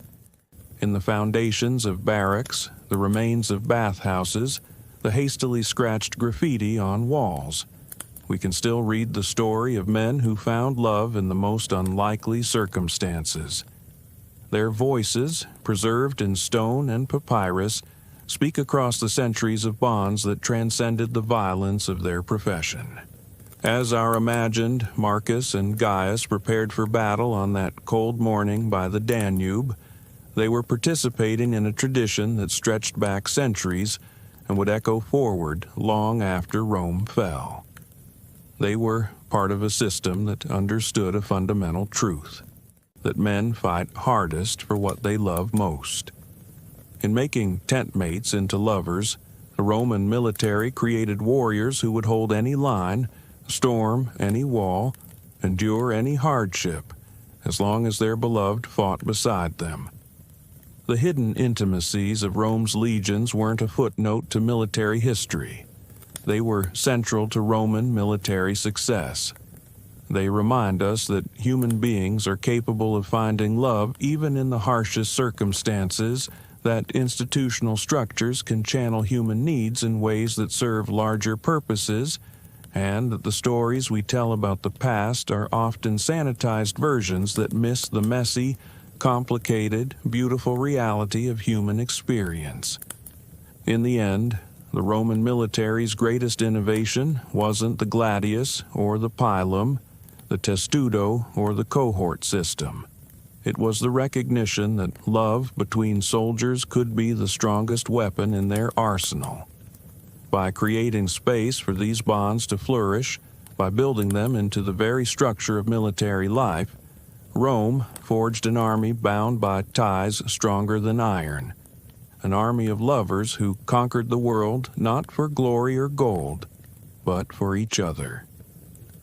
In the foundations of barracks, the remains of bathhouses, the hastily scratched graffiti on walls, we can still read the story of men who found love in the most unlikely circumstances. Their voices, preserved in stone and papyrus, speak across the centuries of bonds that transcended the violence of their profession. As our imagined Marcus and Gaius prepared for battle on that cold morning by the Danube, they were participating in a tradition that stretched back centuries and would echo forward long after Rome fell. They were part of a system that understood a fundamental truth, that men fight hardest for what they love most. In making tent mates into lovers, the Roman military created warriors who would hold any line, storm any wall, endure any hardship, as long as their beloved fought beside them. The hidden intimacies of Rome's legions weren't a footnote to military history. They were central to Roman military success. They remind us that human beings are capable of finding love even in the harshest circumstances, that institutional structures can channel human needs in ways that serve larger purposes, and that the stories we tell about the past are often sanitized versions that miss the messy, complicated, beautiful reality of human experience. In the end, the Roman military's greatest innovation wasn't the gladius or the pilum, the testudo or the cohort system. It was the recognition that love between soldiers could be the strongest weapon in their arsenal. By creating space for these bonds to flourish, by building them into the very structure of military life, Rome forged an army bound by ties stronger than iron, an army of lovers who conquered the world not for glory or gold, but for each other.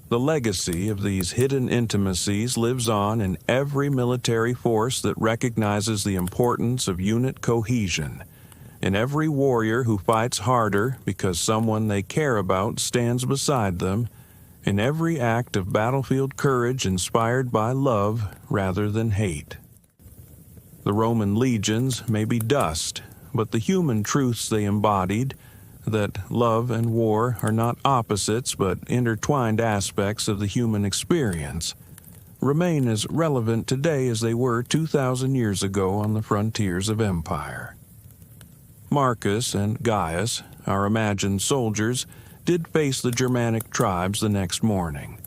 The legacy of these hidden intimacies lives on in every military force that recognizes the importance of unit cohesion, in every warrior who fights harder because someone they care about stands beside them, in every act of battlefield courage inspired by love rather than hate. The Roman legions may be dust, but the human truths they embodied, that love and war are not opposites but intertwined aspects of the human experience, remain as relevant today as they were 2,000 years ago on the frontiers of empire. Marcus and Gaius, our imagined soldiers, did face the Germanic tribes the next morning.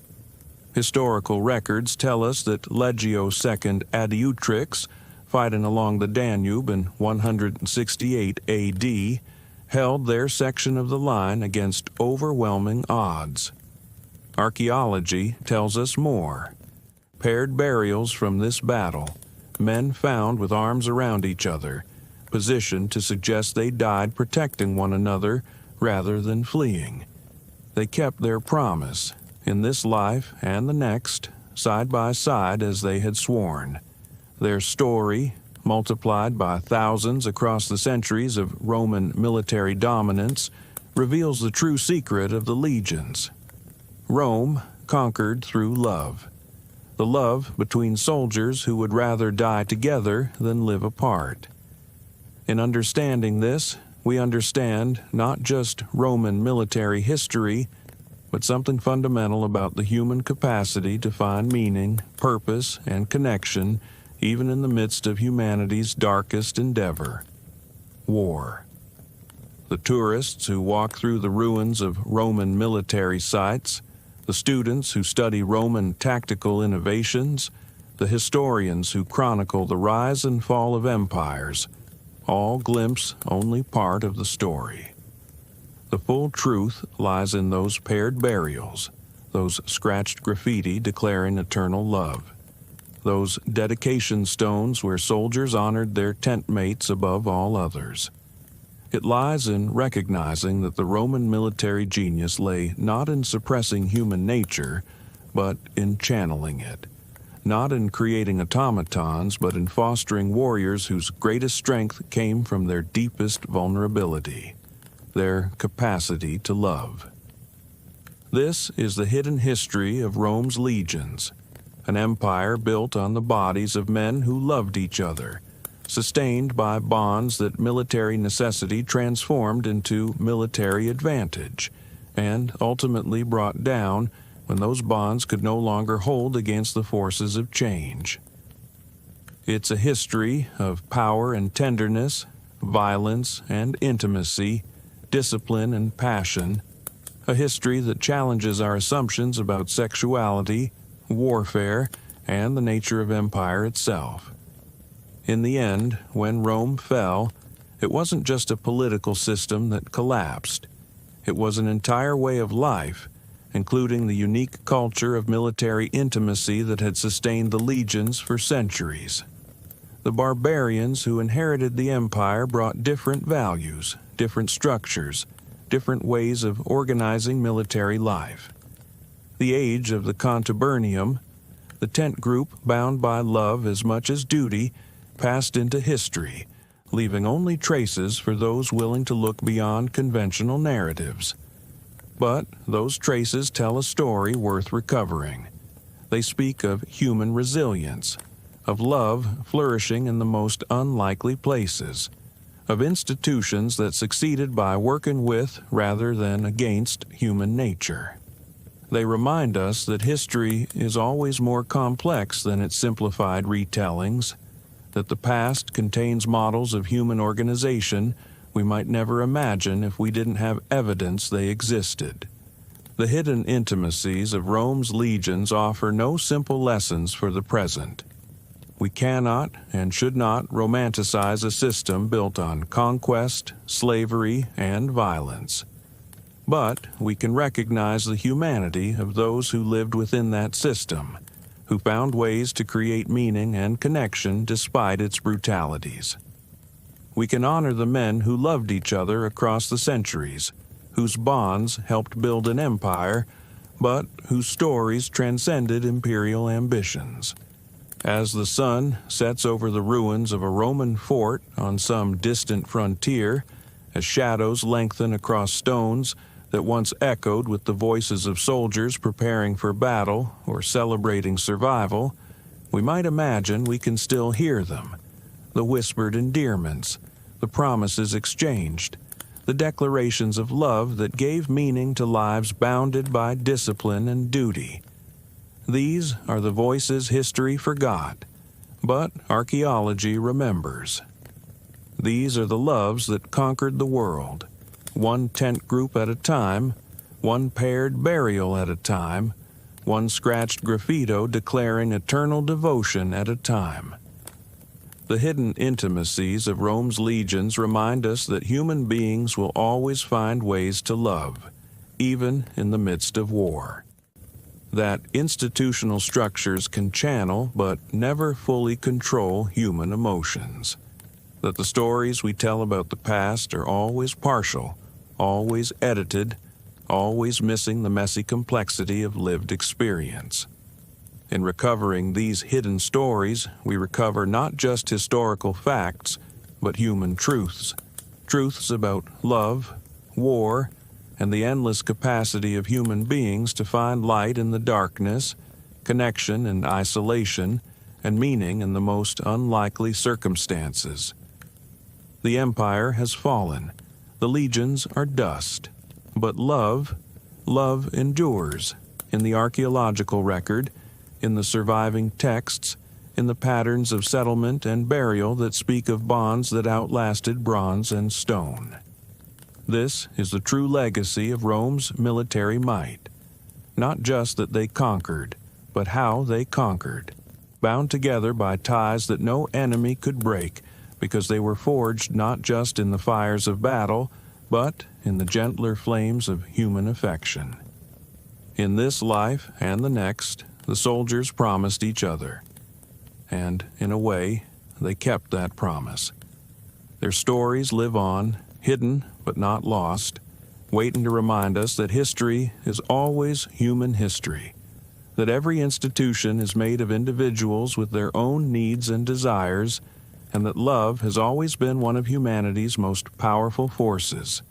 Historical records tell us that Legio II Adiutrix, fighting along the Danube in 168 AD, held their section of the line against overwhelming odds. Archaeology tells us more. Paired burials from this battle, men found with arms around each other, positioned to suggest they died protecting one another rather than fleeing. They kept their promise, in this life and the next, side by side as they had sworn. Their story, multiplied by thousands across the centuries of Roman military dominance, reveals the true secret of the legions. Rome conquered through love. The love between soldiers who would rather die together than live apart. In understanding this, we understand not just Roman military history, but something fundamental about the human capacity to find meaning, purpose, and connection even in the midst of humanity's darkest endeavor, war. The tourists who walk through the ruins of Roman military sites, the students who study Roman tactical innovations, the historians who chronicle the rise and fall of empires, all glimpse only part of the story. The full truth lies in those paired burials, those scratched graffiti declaring eternal love, those dedication stones where soldiers honored their tent mates above all others. It lies in recognizing that the Roman military genius lay not in suppressing human nature, but in channeling it, not in creating automatons, but in fostering warriors whose greatest strength came from their deepest vulnerability, their capacity to love. This is the hidden history of Rome's legions, an empire built on the bodies of men who loved each other, sustained by bonds that military necessity transformed into military advantage, and ultimately brought down when those bonds could no longer hold against the forces of change. It's a history of power and tenderness, violence and intimacy, discipline and passion, a history that challenges our assumptions about sexuality, warfare, and the nature of empire itself. In the end, when Rome fell, it wasn't just a political system that collapsed. It was an entire way of life, including the unique culture of military intimacy that had sustained the legions for centuries. The barbarians who inherited the empire brought different values, different structures, different ways of organizing military life. The age of the contubernium, the tent group bound by love as much as duty, passed into history, leaving only traces for those willing to look beyond conventional narratives. But those traces tell a story worth recovering. They speak of human resilience, of love flourishing in the most unlikely places, of institutions that succeeded by working with rather than against human nature. They remind us that history is always more complex than its simplified retellings, that the past contains models of human organization we might never imagine if we didn't have evidence they existed. The hidden intimacies of Rome's legions offer no simple lessons for the present. We cannot and should not romanticize a system built on conquest, slavery, and violence. But we can recognize the humanity of those who lived within that system, who found ways to create meaning and connection despite its brutalities. We can honor the men who loved each other across the centuries, whose bonds helped build an empire, but whose stories transcended imperial ambitions. As the sun sets over the ruins of a Roman fort on some distant frontier, as shadows lengthen across stones that once echoed with the voices of soldiers preparing for battle or celebrating survival, we might imagine we can still hear them, the whispered endearments, the promises exchanged, the declarations of love that gave meaning to lives bounded by discipline and duty. These are the voices history forgot, but archaeology remembers. These are the loves that conquered the world, one tent group at a time, one paired burial at a time, one scratched graffito declaring eternal devotion at a time. The hidden intimacies of Rome's legions remind us that human beings will always find ways to love, even in the midst of war. That institutional structures can channel but never fully control human emotions. That the stories we tell about the past are always partial, always edited, always missing the messy complexity of lived experience. In recovering these hidden stories, we recover not just historical facts, but human truths. Truths about love, war, and the endless capacity of human beings to find light in the darkness, connection in isolation, and meaning in the most unlikely circumstances. The empire has fallen. The legions are dust. But love endures. In the archaeological record, in the surviving texts, in the patterns of settlement and burial that speak of bonds that outlasted bronze and stone. This is the true legacy of Rome's military might. Not just that they conquered, but how they conquered, bound together by ties that no enemy could break, because they were forged not just in the fires of battle, but in the gentler flames of human affection. In this life and the next, the soldiers promised each other. And, in a way, they kept that promise. Their stories live on, hidden but not lost, waiting to remind us that history is always human history, that every institution is made of individuals with their own needs and desires, and that love has always been one of humanity's most powerful forces,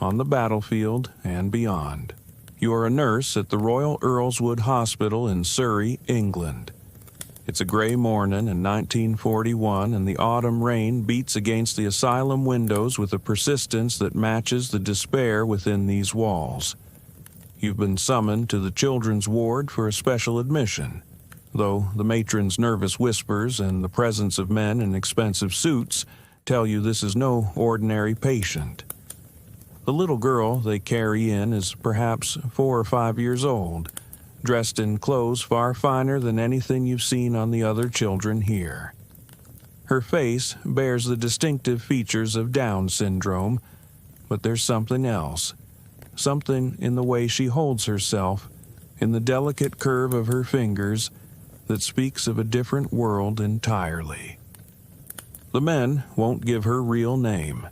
on the battlefield and beyond. You are a nurse at the Royal Earlswood Hospital in Surrey, England. It's a gray morning in 1941, and the autumn rain beats against the asylum windows with a persistence that matches the despair within these walls. You've been summoned to the children's ward for a special admission, though the matron's nervous whispers and the presence of men in expensive suits tell you this is no ordinary patient. The little girl they carry in is perhaps 4 or 5 years old, dressed in clothes far finer than anything you've seen on the other children here. Her face bears the distinctive features of Down syndrome, but there's something else, something in the way she holds herself, in the delicate curve of her fingers, that speaks of a different world entirely. The men won't give her real name.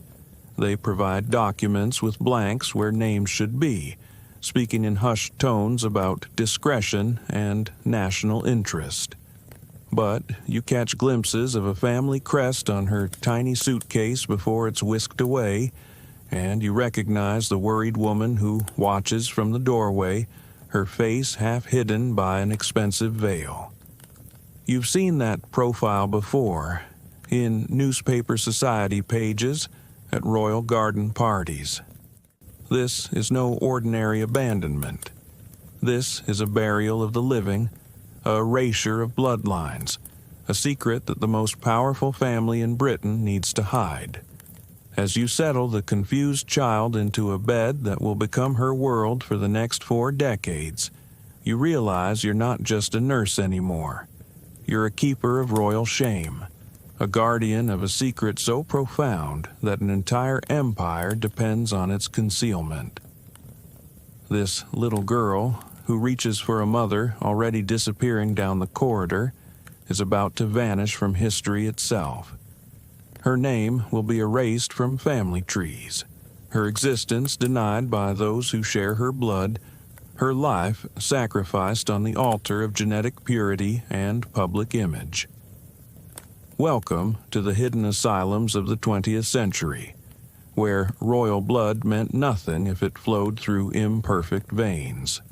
They provide documents with blanks where names should be, speaking in hushed tones about discretion and national interest. But you catch glimpses of a family crest on her tiny suitcase before it's whisked away, and you recognize the worried woman who watches from the doorway, her face half hidden by an expensive veil. You've seen that profile before, in newspaper society pages, at royal garden parties. This is no ordinary abandonment. This is a burial of the living, a erasure of bloodlines, a secret that the most powerful family in Britain needs to hide. As you settle the confused child into a bed that will become her world for the next 4 decades, you realize you're not just a nurse anymore. You're a keeper of royal shame, a guardian of a secret so profound that an entire empire depends on its concealment. This little girl, who reaches for a mother already disappearing down the corridor, is about to vanish from history itself. Her name will be erased from family trees, her existence denied by those who share her blood, her life sacrificed on the altar of genetic purity and public image. Welcome to the hidden asylums of the 20th century, where royal blood meant nothing if it flowed through imperfect veins.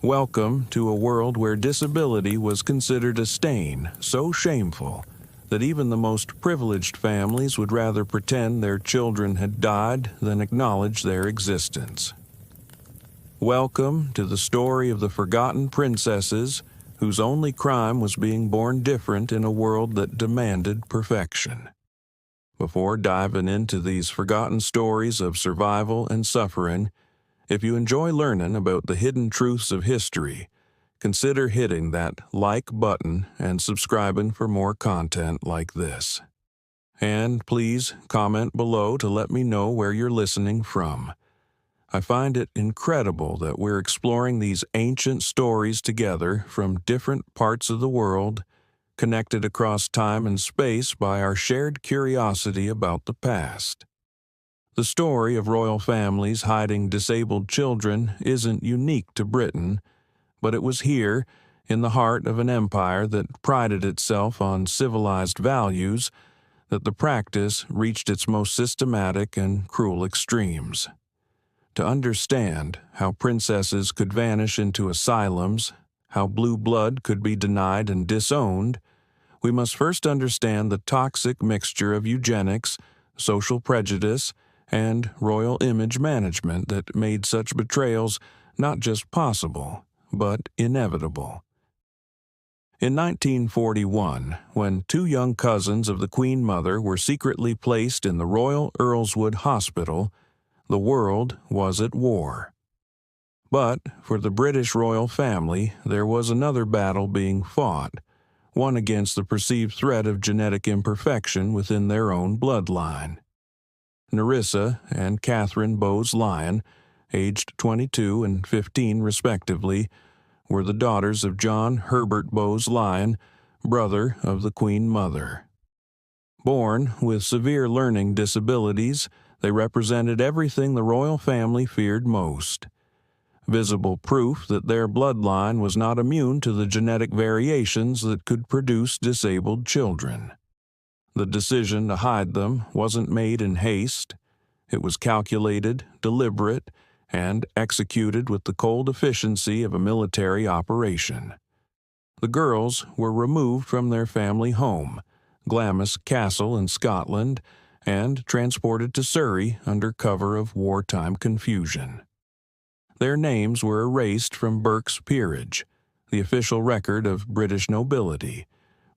Welcome to a world where disability was considered a stain so shameful that even the most privileged families would rather pretend their children had died than acknowledge their existence. Welcome to the story of the forgotten princesses whose only crime was being born different in a world that demanded perfection. Before diving into these forgotten stories of survival and suffering, if you enjoy learning about the hidden truths of history, consider hitting that like button and subscribing for more content like this. And please comment below to let me know where you're listening from. I find it incredible that we're exploring these ancient stories together from different parts of the world, connected across time and space by our shared curiosity about the past. The story of royal families hiding disabled children isn't unique to Britain, but it was here, in the heart of an empire that prided itself on civilized values, that the practice reached its most systematic and cruel extremes. To understand how princesses could vanish into asylums, how blue blood could be denied and disowned, we must first understand the toxic mixture of eugenics, social prejudice, and royal image management that made such betrayals not just possible, but inevitable. In 1941, when two young cousins of the Queen Mother were secretly placed in the Royal Earlswood Hospital, the world was at war. But for the British royal family, there was another battle being fought, one against the perceived threat of genetic imperfection within their own bloodline. Nerissa and Catherine Bowes-Lyon, aged 22 and 15 respectively, were the daughters of John Herbert Bowes-Lyon, brother of the Queen Mother. Born with severe learning disabilities, they represented everything the royal family feared most. Visible proof that their bloodline was not immune to the genetic variations that could produce disabled children. The decision to hide them wasn't made in haste. It was calculated, deliberate, and executed with the cold efficiency of a military operation. The girls were removed from their family home, Glamis Castle in Scotland, and transported to Surrey under cover of wartime confusion. Their names were erased from Burke's peerage, the official record of British nobility,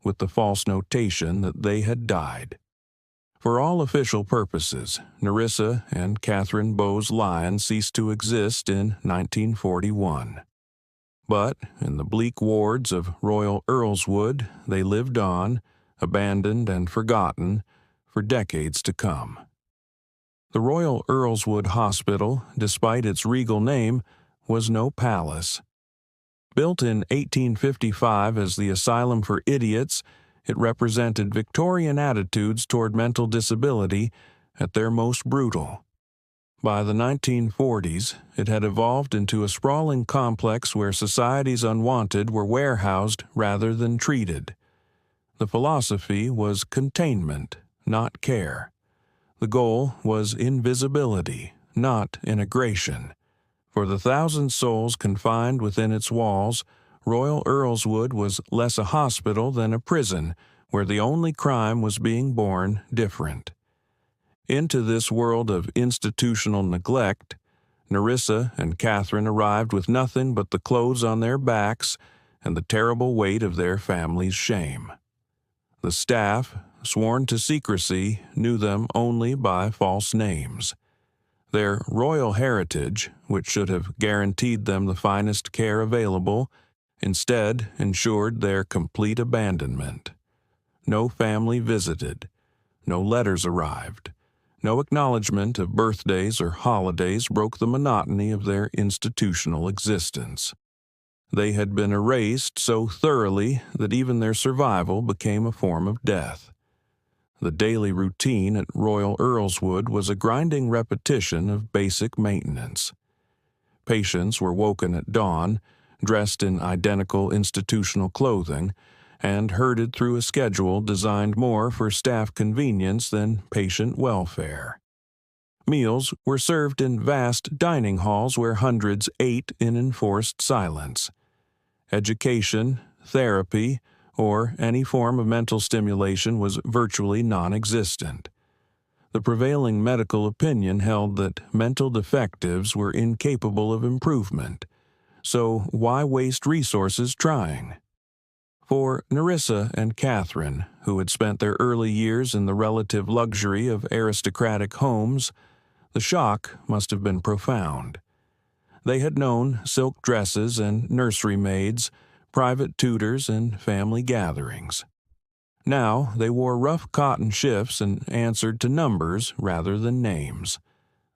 with the false notation that they had died. For all official purposes, Nerissa and Catherine Bowes-Lyon ceased to exist in 1941. But in the bleak wards of Royal Earlswood, they lived on, abandoned and forgotten, for decades to come. The Royal Earlswood Hospital, despite its regal name, was no palace. Built in 1855 as the Asylum for Idiots, it represented Victorian attitudes toward mental disability at their most brutal. By the 1940s, it had evolved into a sprawling complex where society's unwanted were warehoused rather than treated. The philosophy was containment, not care. The goal was invisibility, not integration. For the thousand souls confined within its walls, Royal Earlswood was less a hospital than a prison, where the only crime was being born different. Into this world of institutional neglect, Nerissa and Catherine arrived with nothing but the clothes on their backs and the terrible weight of their family's shame. The staff, sworn to secrecy, knew them only by false names. Their royal heritage, which should have guaranteed them the finest care available, instead ensured their complete abandonment. No family visited, no letters arrived, No acknowledgement of birthdays or holidays broke the monotony of their institutional existence. They had been erased so thoroughly that even their survival became a form of death. The daily routine at Royal Earlswood was a grinding repetition of basic maintenance. Patients were woken at dawn, dressed in identical institutional clothing, and herded through a schedule designed more for staff convenience than patient welfare. Meals were served in vast dining halls where hundreds ate in enforced silence. Education, therapy, or any form of mental stimulation was virtually non-existent. The prevailing medical opinion held that mental defectives were incapable of improvement, so why waste resources trying? For Nerissa and Catherine, who had spent their early years in the relative luxury of aristocratic homes, the shock must have been profound. They had known silk dresses and nursery maids, private tutors, and family gatherings. Now they wore rough cotton shifts and answered to numbers rather than names.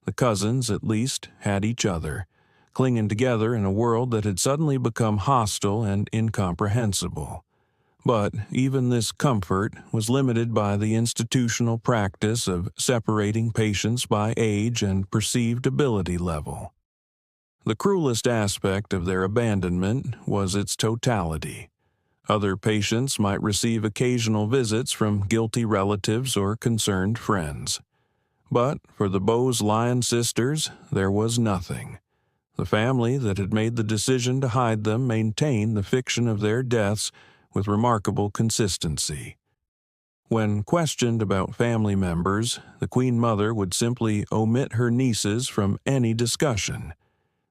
The cousins, at least, had each other, clinging together in a world that had suddenly become hostile and incomprehensible. But even this comfort was limited by the institutional practice of separating patients by age and perceived ability level. The cruelest aspect of their abandonment was its totality. Other patients might receive occasional visits from guilty relatives or concerned friends. But for the Bowes-Lyon sisters, there was nothing. The family that had made the decision to hide them maintained the fiction of their deaths with remarkable consistency. When questioned about family members, the Queen Mother would simply omit her nieces from any discussion.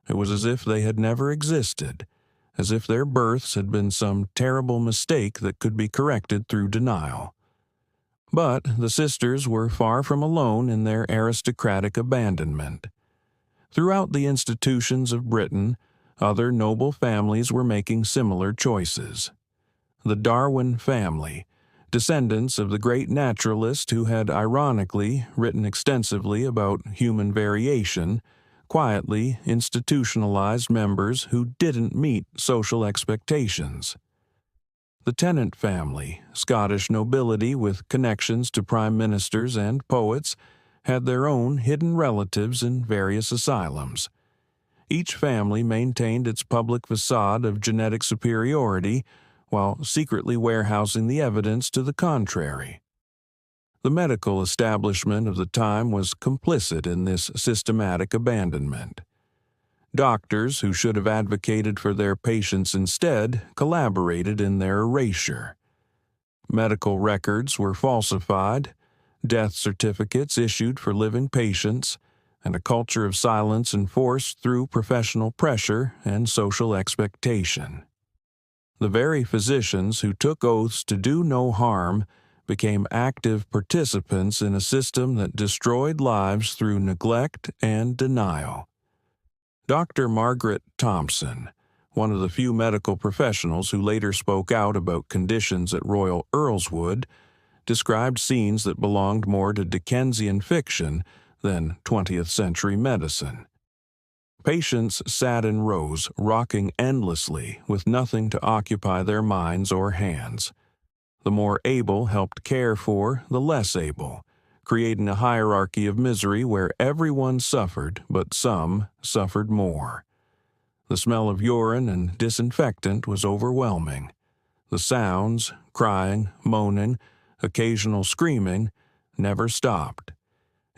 It was as if they had never existed, as if their births had been some terrible mistake that could be corrected through denial. But the sisters were far from alone in their aristocratic abandonment. Throughout the institutions of Britain, other noble families were making similar choices. The Darwin family, descendants of the great naturalist who had ironically written extensively about human variation, quietly institutionalized members who didn't meet social expectations. The Tennant family, Scottish nobility with connections to prime ministers and poets, had their own hidden relatives in various asylums. Each family maintained its public facade of genetic superiority while secretly warehousing the evidence to the contrary. The medical establishment of the time was complicit in this systematic abandonment. Doctors who should have advocated for their patients instead collaborated in their erasure. Medical records were falsified, death certificates issued for living patients, and a culture of silence enforced through professional pressure and social expectation. The very physicians who took oaths to do no harm became active participants in a system that destroyed lives through neglect and denial. Dr. Margaret Thompson, one of the few medical professionals who later spoke out about conditions at Royal Earlswood, described scenes that belonged more to Dickensian fiction than 20th century medicine. Patients sat in rows, rocking endlessly with nothing to occupy their minds or hands. The more able helped care for the less able, creating a hierarchy of misery where everyone suffered, but some suffered more. The smell of urine and disinfectant was overwhelming. The sounds, crying, moaning, occasional screaming, never stopped.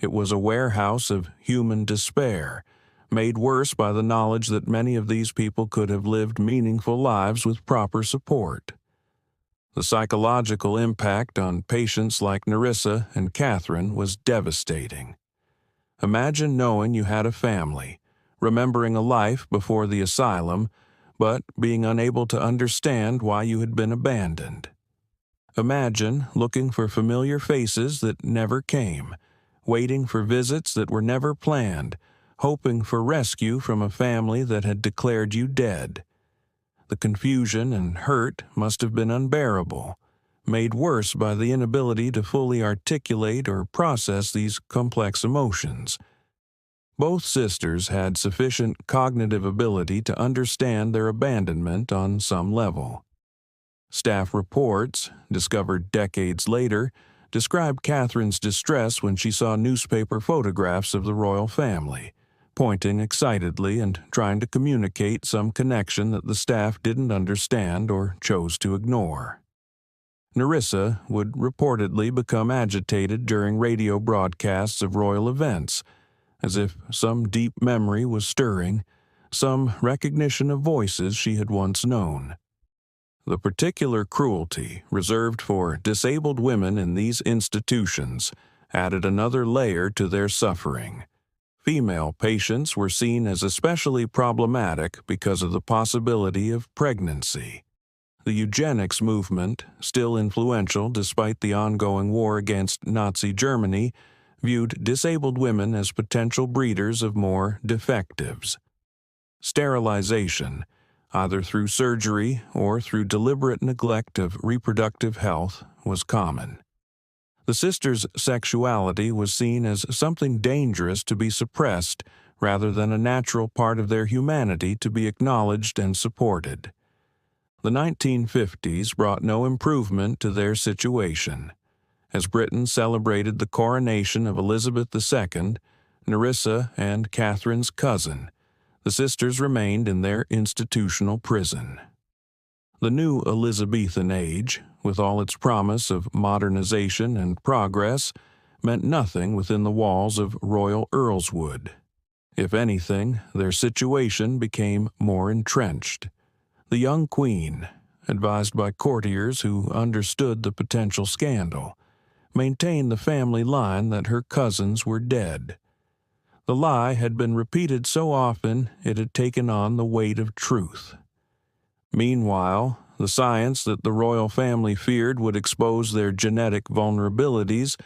It was a warehouse of human despair, made worse by the knowledge that many of these people could have lived meaningful lives with proper support. The psychological impact on patients like Nerissa and Catherine was devastating. Imagine knowing you had a family, remembering a life before the asylum, but being unable to understand why you had been abandoned. Imagine looking for familiar faces that never came, waiting for visits that were never planned, hoping for rescue from a family that had declared you dead. The confusion and hurt must have been unbearable, made worse by the inability to fully articulate or process these complex emotions. Both sisters had sufficient cognitive ability to understand their abandonment on some level. Staff reports, discovered decades later, described Catherine's distress when she saw newspaper photographs of the royal family, pointing excitedly and trying to communicate some connection that the staff didn't understand or chose to ignore. Nerissa would reportedly become agitated during radio broadcasts of royal events, as if some deep memory was stirring, some recognition of voices she had once known. The particular cruelty reserved for disabled women in these institutions added another layer to their suffering. Female patients were seen as especially problematic because of the possibility of pregnancy. The eugenics movement, still influential despite the ongoing war against Nazi Germany, viewed disabled women as potential breeders of more defectives. Sterilization, either through surgery or through deliberate neglect of reproductive health, was common. The sisters' sexuality was seen as something dangerous to be suppressed rather than a natural part of their humanity to be acknowledged and supported. The 1950s brought no improvement to their situation. As Britain celebrated the coronation of Elizabeth II, Nerissa and Catherine's cousin, the sisters remained in their institutional prison. The new Elizabethan age, with all its promise of modernization and progress, meant nothing within the walls of Royal Earlswood. If anything, their situation became more entrenched. The young queen, advised by courtiers who understood the potential scandal, maintained the family line that her cousins were dead. The lie had been repeated so often it had taken on the weight of truth. Meanwhile, the science that the royal family feared would expose their genetic vulnerabilities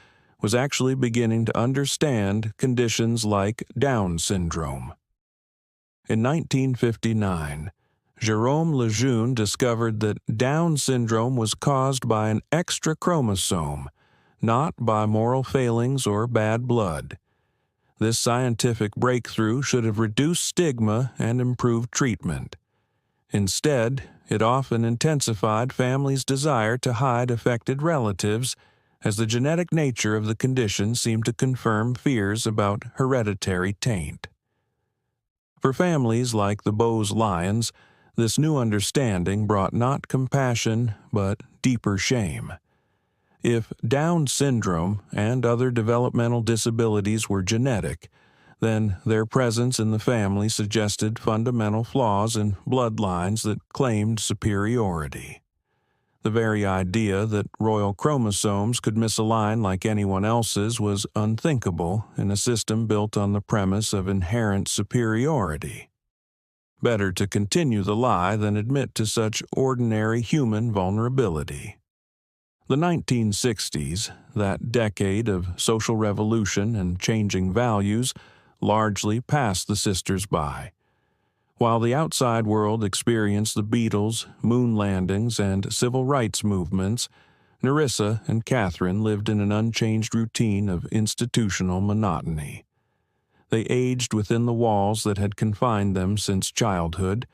was actually beginning to understand conditions like Down syndrome. In 1959, Jérôme Lejeune discovered that Down syndrome was caused by an extra chromosome, not by moral failings or bad blood. This scientific breakthrough should have reduced stigma and improved treatment. Instead, it often intensified families' desire to hide affected relatives, as the genetic nature of the condition seemed to confirm fears about hereditary taint. For families like the Bowes-Lyons, this new understanding brought not compassion but deeper shame. If Down syndrome and other developmental disabilities were genetic, then their presence in the family suggested fundamental flaws in bloodlines that claimed superiority. The very idea that royal chromosomes could misalign like anyone else's was unthinkable in a system built on the premise of inherent superiority. Better to continue the lie than admit to such ordinary human vulnerability. The 1960s, that decade of social revolution and changing values, largely passed the sisters by. While the outside world experienced the Beatles, moon landings, and civil rights movements, Nerissa and Catherine lived in an unchanged routine of institutional monotony. They aged within the walls that had confined them since childhood,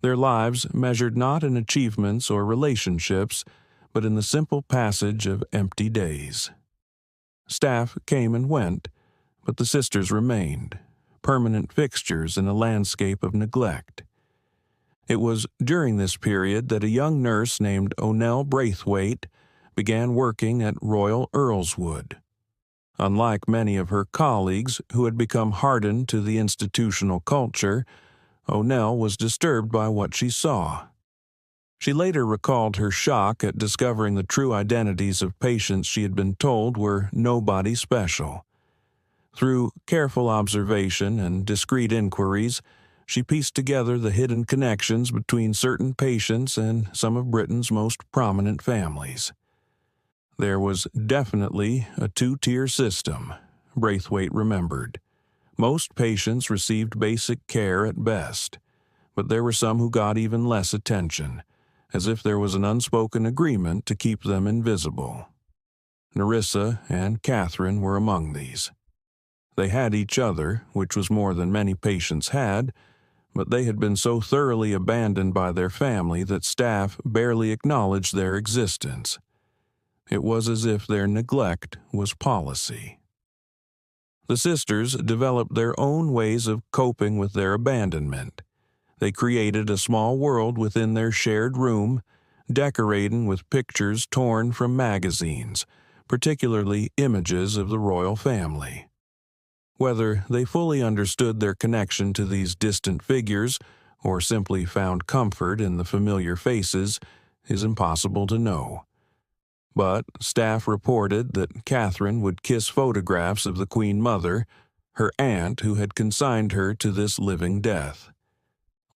their lives measured not in achievements or relationships, but in the simple passage of empty days. Staff came and went, but the sisters remained, permanent fixtures in a landscape of neglect. It was during this period that a young nurse named Onell Braithwaite began working at Royal Earlswood. Unlike many of her colleagues who had become hardened to the institutional culture, Onell was disturbed by what she saw. She later recalled her shock at discovering the true identities of patients she had been told were nobody special. Through careful observation and discreet inquiries, she pieced together the hidden connections between certain patients and some of Britain's most prominent families. There was definitely a two-tier system, Braithwaite remembered. Most patients received basic care at best, but there were some who got even less attention, as if there was an unspoken agreement to keep them invisible. Nerissa and Catherine were among these. They had each other, which was more than many patients had, but they had been so thoroughly abandoned by their family that staff barely acknowledged their existence. It was as if their neglect was policy. The sisters developed their own ways of coping with their abandonment. They created a small world within their shared room, decorating with pictures torn from magazines, particularly images of the royal family. Whether they fully understood their connection to these distant figures or simply found comfort in the familiar faces is impossible to know. But staff reported that Catherine would kiss photographs of the Queen Mother, her aunt who had consigned her to this living death.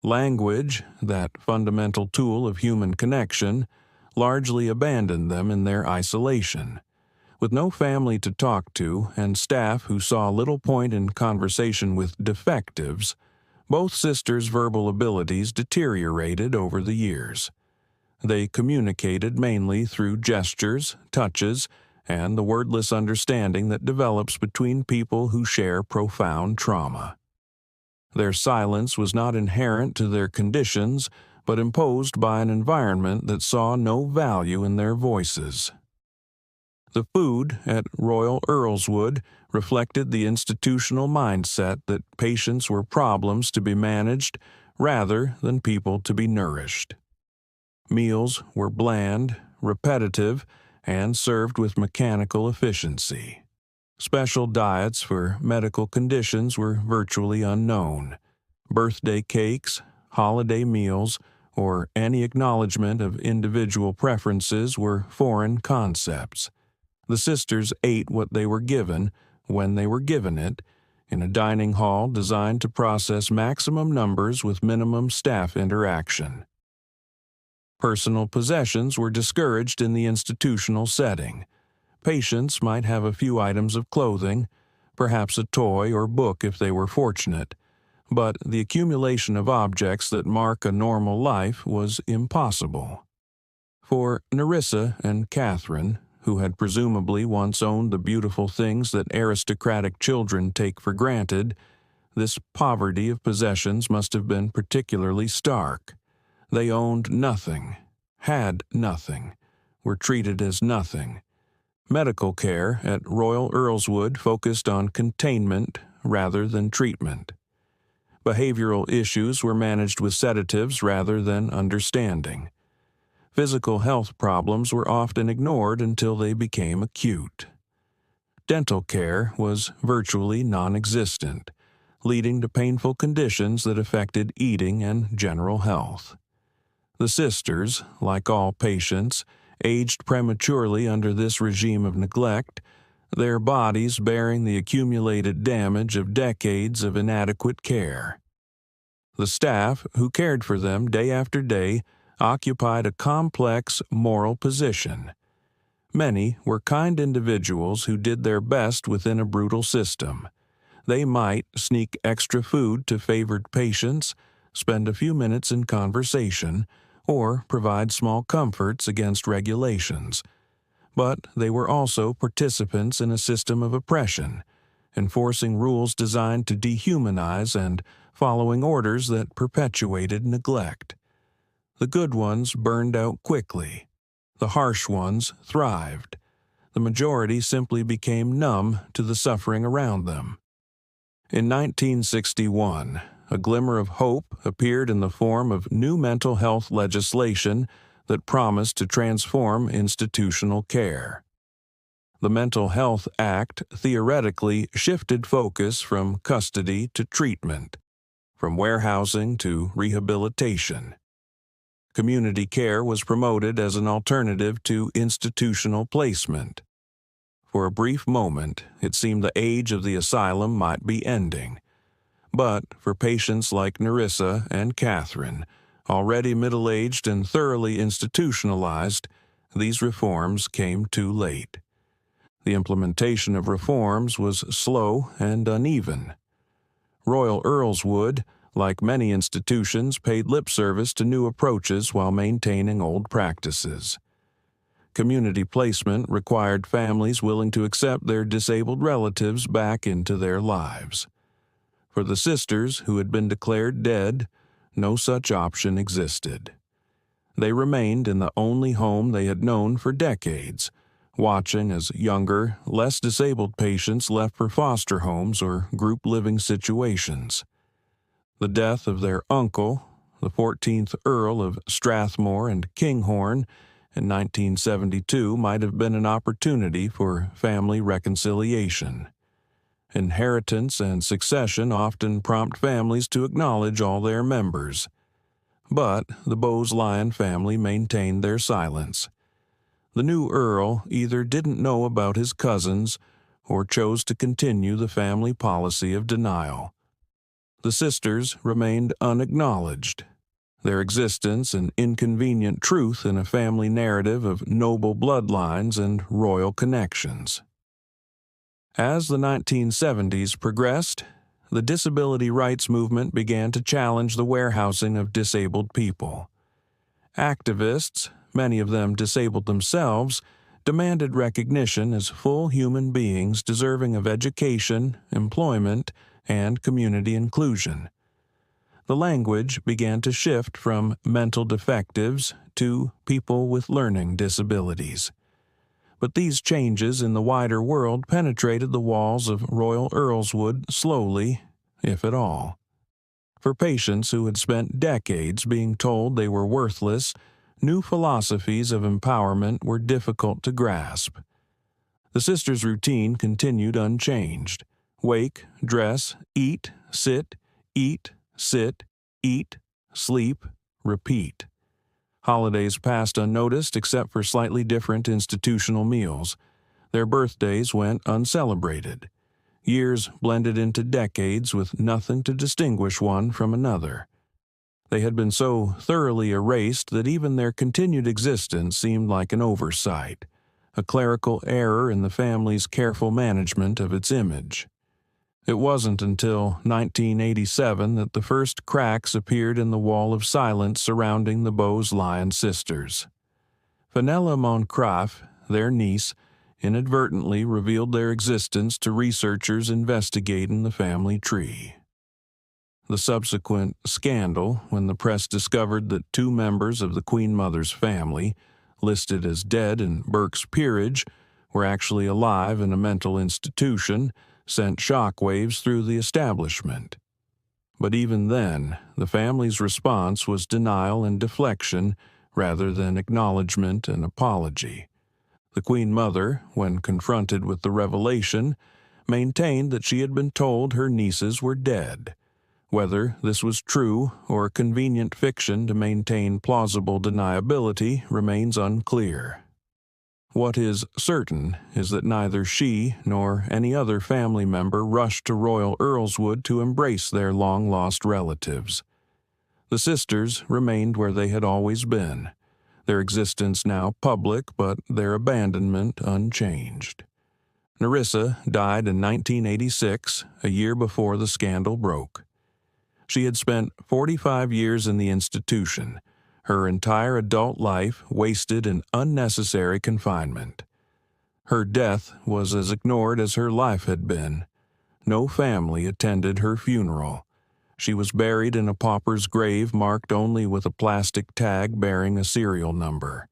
Language, that fundamental tool of human connection, largely abandoned them in their isolation. With no family to talk to and staff who saw little point in conversation with defectives, both sisters' verbal abilities deteriorated over the years. They communicated mainly through gestures, touches, and the wordless understanding that develops between people who share profound trauma. Their silence was not inherent to their conditions, but imposed by an environment that saw no value in their voices. The food at Royal Earlswood reflected the institutional mindset that patients were problems to be managed rather than people to be nourished. Meals were bland, repetitive, and served with mechanical efficiency. Special diets for medical conditions were virtually unknown. Birthday cakes, holiday meals, or any acknowledgement of individual preferences were foreign concepts. The sisters ate what they were given, when they were given it, in a dining hall designed to process maximum numbers with minimum staff interaction. Personal possessions were discouraged in the institutional setting. Patients might have a few items of clothing, perhaps a toy or book if they were fortunate, but the accumulation of objects that mark a normal life was impossible. For Nerissa and Catherine, who had presumably once owned the beautiful things that aristocratic children take for granted, this poverty of possessions must have been particularly stark. They owned nothing, had nothing, were treated as nothing. Medical care at Royal Earlswood focused on containment rather than treatment. Behavioral issues were managed with sedatives rather than understanding. Physical health problems were often ignored until they became acute. Dental care was virtually non-existent, leading to painful conditions that affected eating and general health. The sisters, like all patients, aged prematurely under this regime of neglect, their bodies bearing the accumulated damage of decades of inadequate care. The staff, who cared for them day after day, occupied a complex moral position. Many were kind individuals who did their best within a brutal system. They might sneak extra food to favored patients, spend a few minutes in conversation, or provide small comforts against regulations. But they were also participants in a system of oppression, enforcing rules designed to dehumanize and following orders that perpetuated neglect. The good ones burned out quickly. The harsh ones thrived. The majority simply became numb to the suffering around them. In 1961, a glimmer of hope appeared in the form of new mental health legislation that promised to transform institutional care. The Mental Health Act theoretically shifted focus from custody to treatment, from warehousing to rehabilitation. Community care was promoted as an alternative to institutional placement. For a brief moment, it seemed the age of the asylum might be ending. But for patients like Nerissa and Catherine, already middle-aged and thoroughly institutionalized, these reforms came too late. The implementation of reforms was slow and uneven. Royal Earlswood, like many institutions, paid lip service to new approaches while maintaining old practices. Community placement required families willing to accept their disabled relatives back into their lives. For the sisters who had been declared dead, no such option existed. They remained in the only home they had known for decades, watching as younger, less disabled patients left for foster homes or group living situations. The death of their uncle, the 14th Earl of Strathmore and Kinghorn, in 1972 might have been an opportunity for family reconciliation. Inheritance and succession often prompt families to acknowledge all their members. But the Bowes-Lyon family maintained their silence. The new Earl either didn't know about his cousins or chose to continue the family policy of denial. The sisters remained unacknowledged. Their existence an inconvenient truth in a family narrative of noble bloodlines and royal connections. As the 1970s progressed, the disability rights movement began to challenge the warehousing of disabled people. Activists, many of them disabled themselves, demanded recognition as full human beings deserving of education, employment, and community inclusion. The language began to shift from mental defectives to people with learning disabilities. But these changes in the wider world penetrated the walls of Royal Earlswood slowly, if at all. For patients who had spent decades being told they were worthless, new philosophies of empowerment were difficult to grasp. The sisters' routine continued unchanged. Wake, dress, eat, sit, sleep, repeat. Holidays passed unnoticed except for slightly different institutional meals. Their birthdays went uncelebrated. Years blended into decades with nothing to distinguish one from another. They had been so thoroughly erased that even their continued existence seemed like an oversight, a clerical error in the family's careful management of its image. It wasn't until 1987 that the first cracks appeared in the wall of silence surrounding the Bowes-Lyon sisters. Fenella Moncraft, their niece, inadvertently revealed their existence to researchers investigating the family tree. The subsequent scandal, when the press discovered that two members of the Queen Mother's family, listed as dead in Burke's peerage, were actually alive in a mental institution, sent shockwaves through the establishment. But even then, the family's response was denial and deflection rather than acknowledgement and apology. The Queen Mother, when confronted with the revelation, maintained that she had been told her nieces were dead. Whether this was true or convenient fiction to maintain plausible deniability remains unclear. What is certain is that neither she nor any other family member rushed to Royal Earlswood to embrace their long-lost relatives. The sisters remained where they had always been, their existence now public but their abandonment unchanged. Nerissa died in 1986, a year before the scandal broke. She had spent 45 years in the institution, her entire adult life wasted in unnecessary confinement. Her death was as ignored as her life had been. No family attended her funeral. She was buried in a pauper's grave marked only with a plastic tag bearing a serial number.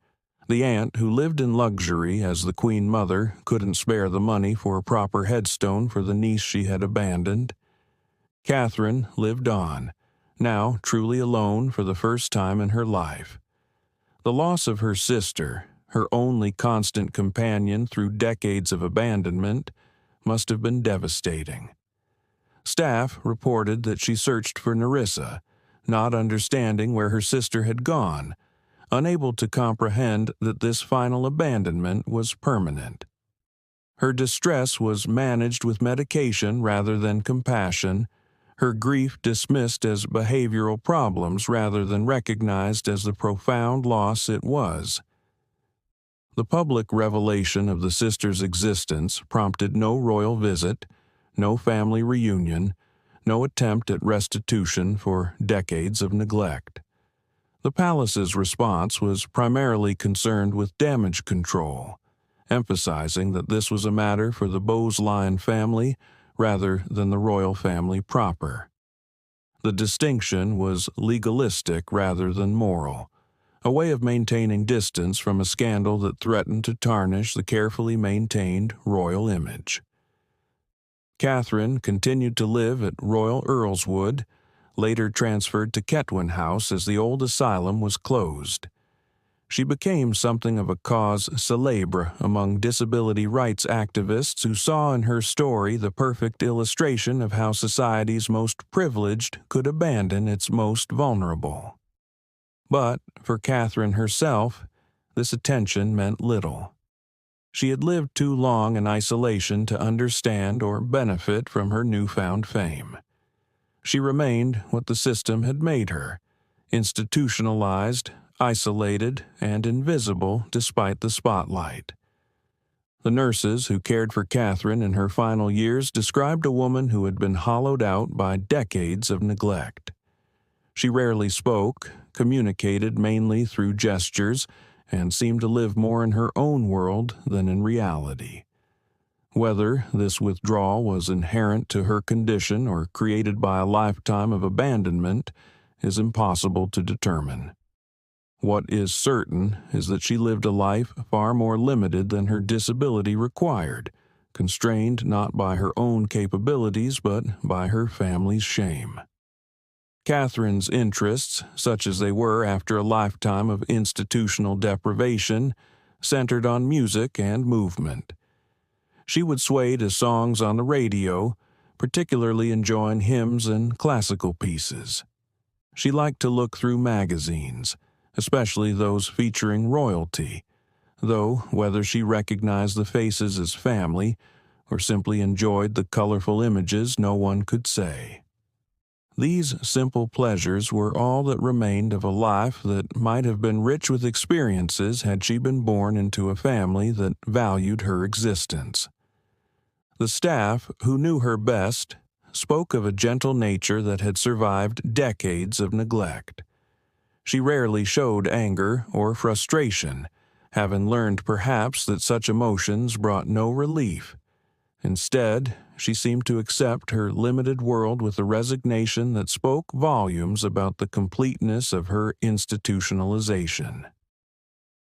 The aunt who lived in luxury as the Queen Mother couldn't spare the money for a proper headstone for the niece she had abandoned. Catherine lived on, now truly alone for the first time in her life. The loss of her sister, her only constant companion through decades of abandonment, must have been devastating. Staff reported that she searched for Nerissa, not understanding where her sister had gone, unable to comprehend that this final abandonment was permanent. Her distress was managed with medication rather than compassion, her grief dismissed as behavioral problems rather than recognized as the profound loss it was. The public revelation of the sisters' existence prompted no royal visit, no family reunion, no attempt at restitution for decades of neglect. The palace's response was primarily concerned with damage control, emphasizing that this was a matter for the Bowes-Lyon family rather than the royal family proper. The distinction was legalistic rather than moral, a way of maintaining distance from a scandal that threatened to tarnish the carefully maintained royal image. Catherine continued to live at Royal Earlswood, later transferred to Ketwin House as the old asylum was closed. She became something of a cause célèbre among disability rights activists who saw in her story the perfect illustration of how society's most privileged could abandon its most vulnerable. But for Catherine herself, this attention meant little. She had lived too long in isolation to understand or benefit from her newfound fame. She remained what the system had made her, institutionalized, isolated, and invisible despite the spotlight. The nurses who cared for Catherine in her final years described a woman who had been hollowed out by decades of neglect. She rarely spoke, communicated mainly through gestures, and seemed to live more in her own world than in reality. Whether this withdrawal was inherent to her condition or created by a lifetime of abandonment is impossible to determine. What is certain is that she lived a life far more limited than her disability required, constrained not by her own capabilities but by her family's shame. Catherine's interests, such as they were after a lifetime of institutional deprivation, centered on music and movement. She would sway to songs on the radio, particularly enjoying hymns and classical pieces. She liked to look through magazines, especially those featuring royalty, though whether she recognized the faces as family or simply enjoyed the colorful images no one could say. These simple pleasures were all that remained of a life that might have been rich with experiences had she been born into a family that valued her existence. The staff, who knew her best, spoke of a gentle nature that had survived decades of neglect. She rarely showed anger or frustration, having learned perhaps that such emotions brought no relief. Instead, she seemed to accept her limited world with a resignation that spoke volumes about the completeness of her institutionalization.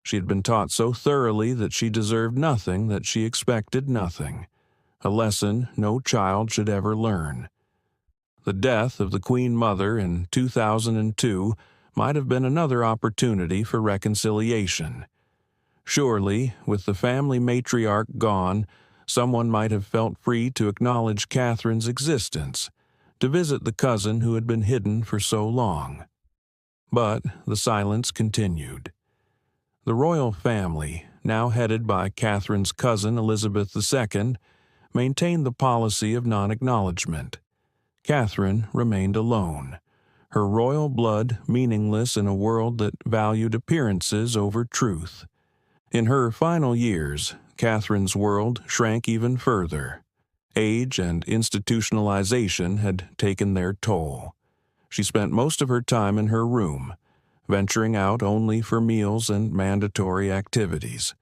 She had been taught so thoroughly that she deserved nothing that she expected nothing, a lesson no child should ever learn. The death of the Queen Mother in 2002 might have been another opportunity for reconciliation. Surely, with the family matriarch gone, someone might have felt free to acknowledge Catherine's existence, to visit the cousin who had been hidden for so long. But the silence continued. The royal family, now headed by Catherine's cousin Elizabeth II, maintained the policy of non-acknowledgement. Catherine remained alone, her royal blood meaningless in a world that valued appearances over truth. In her final years, Catherine's world shrank even further. Age and institutionalization had taken their toll. She spent most of her time in her room, venturing out only for meals and mandatory activities.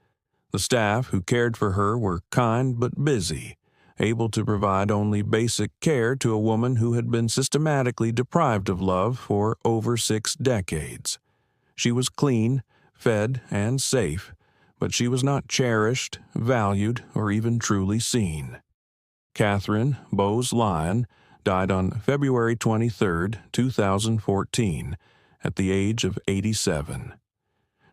The staff who cared for her were kind but busy, able to provide only basic care to a woman who had been systematically deprived of love for over 6 decades. She was clean, fed, and safe, but she was not cherished, valued, or even truly seen. Catherine Bowes-Lyon died on February 23, 2014, at the age of 87.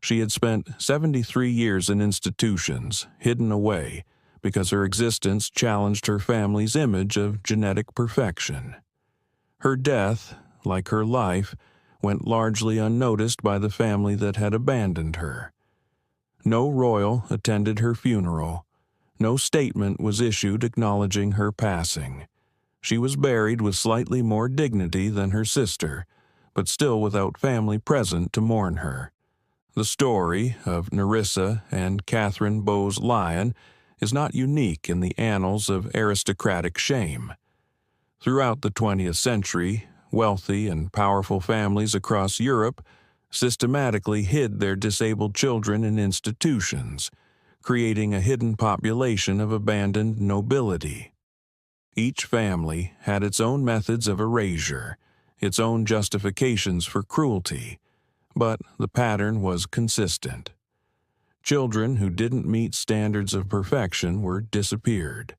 She had spent 73 years in institutions, hidden away, because her existence challenged her family's image of genetic perfection. Her death, like her life, went largely unnoticed by the family that had abandoned her. No royal attended her funeral. No statement was issued acknowledging her passing. She was buried with slightly more dignity than her sister, but still without family present to mourn her. The story of Nerissa and Catherine Bowes-Lyon is not unique in the annals of aristocratic shame. Throughout the 20th century, wealthy and powerful families across Europe systematically hid their disabled children in institutions, creating a hidden population of abandoned nobility. Each family had its own methods of erasure, its own justifications for cruelty, but the pattern was consistent. Children who didn't meet standards of perfection were disappeared.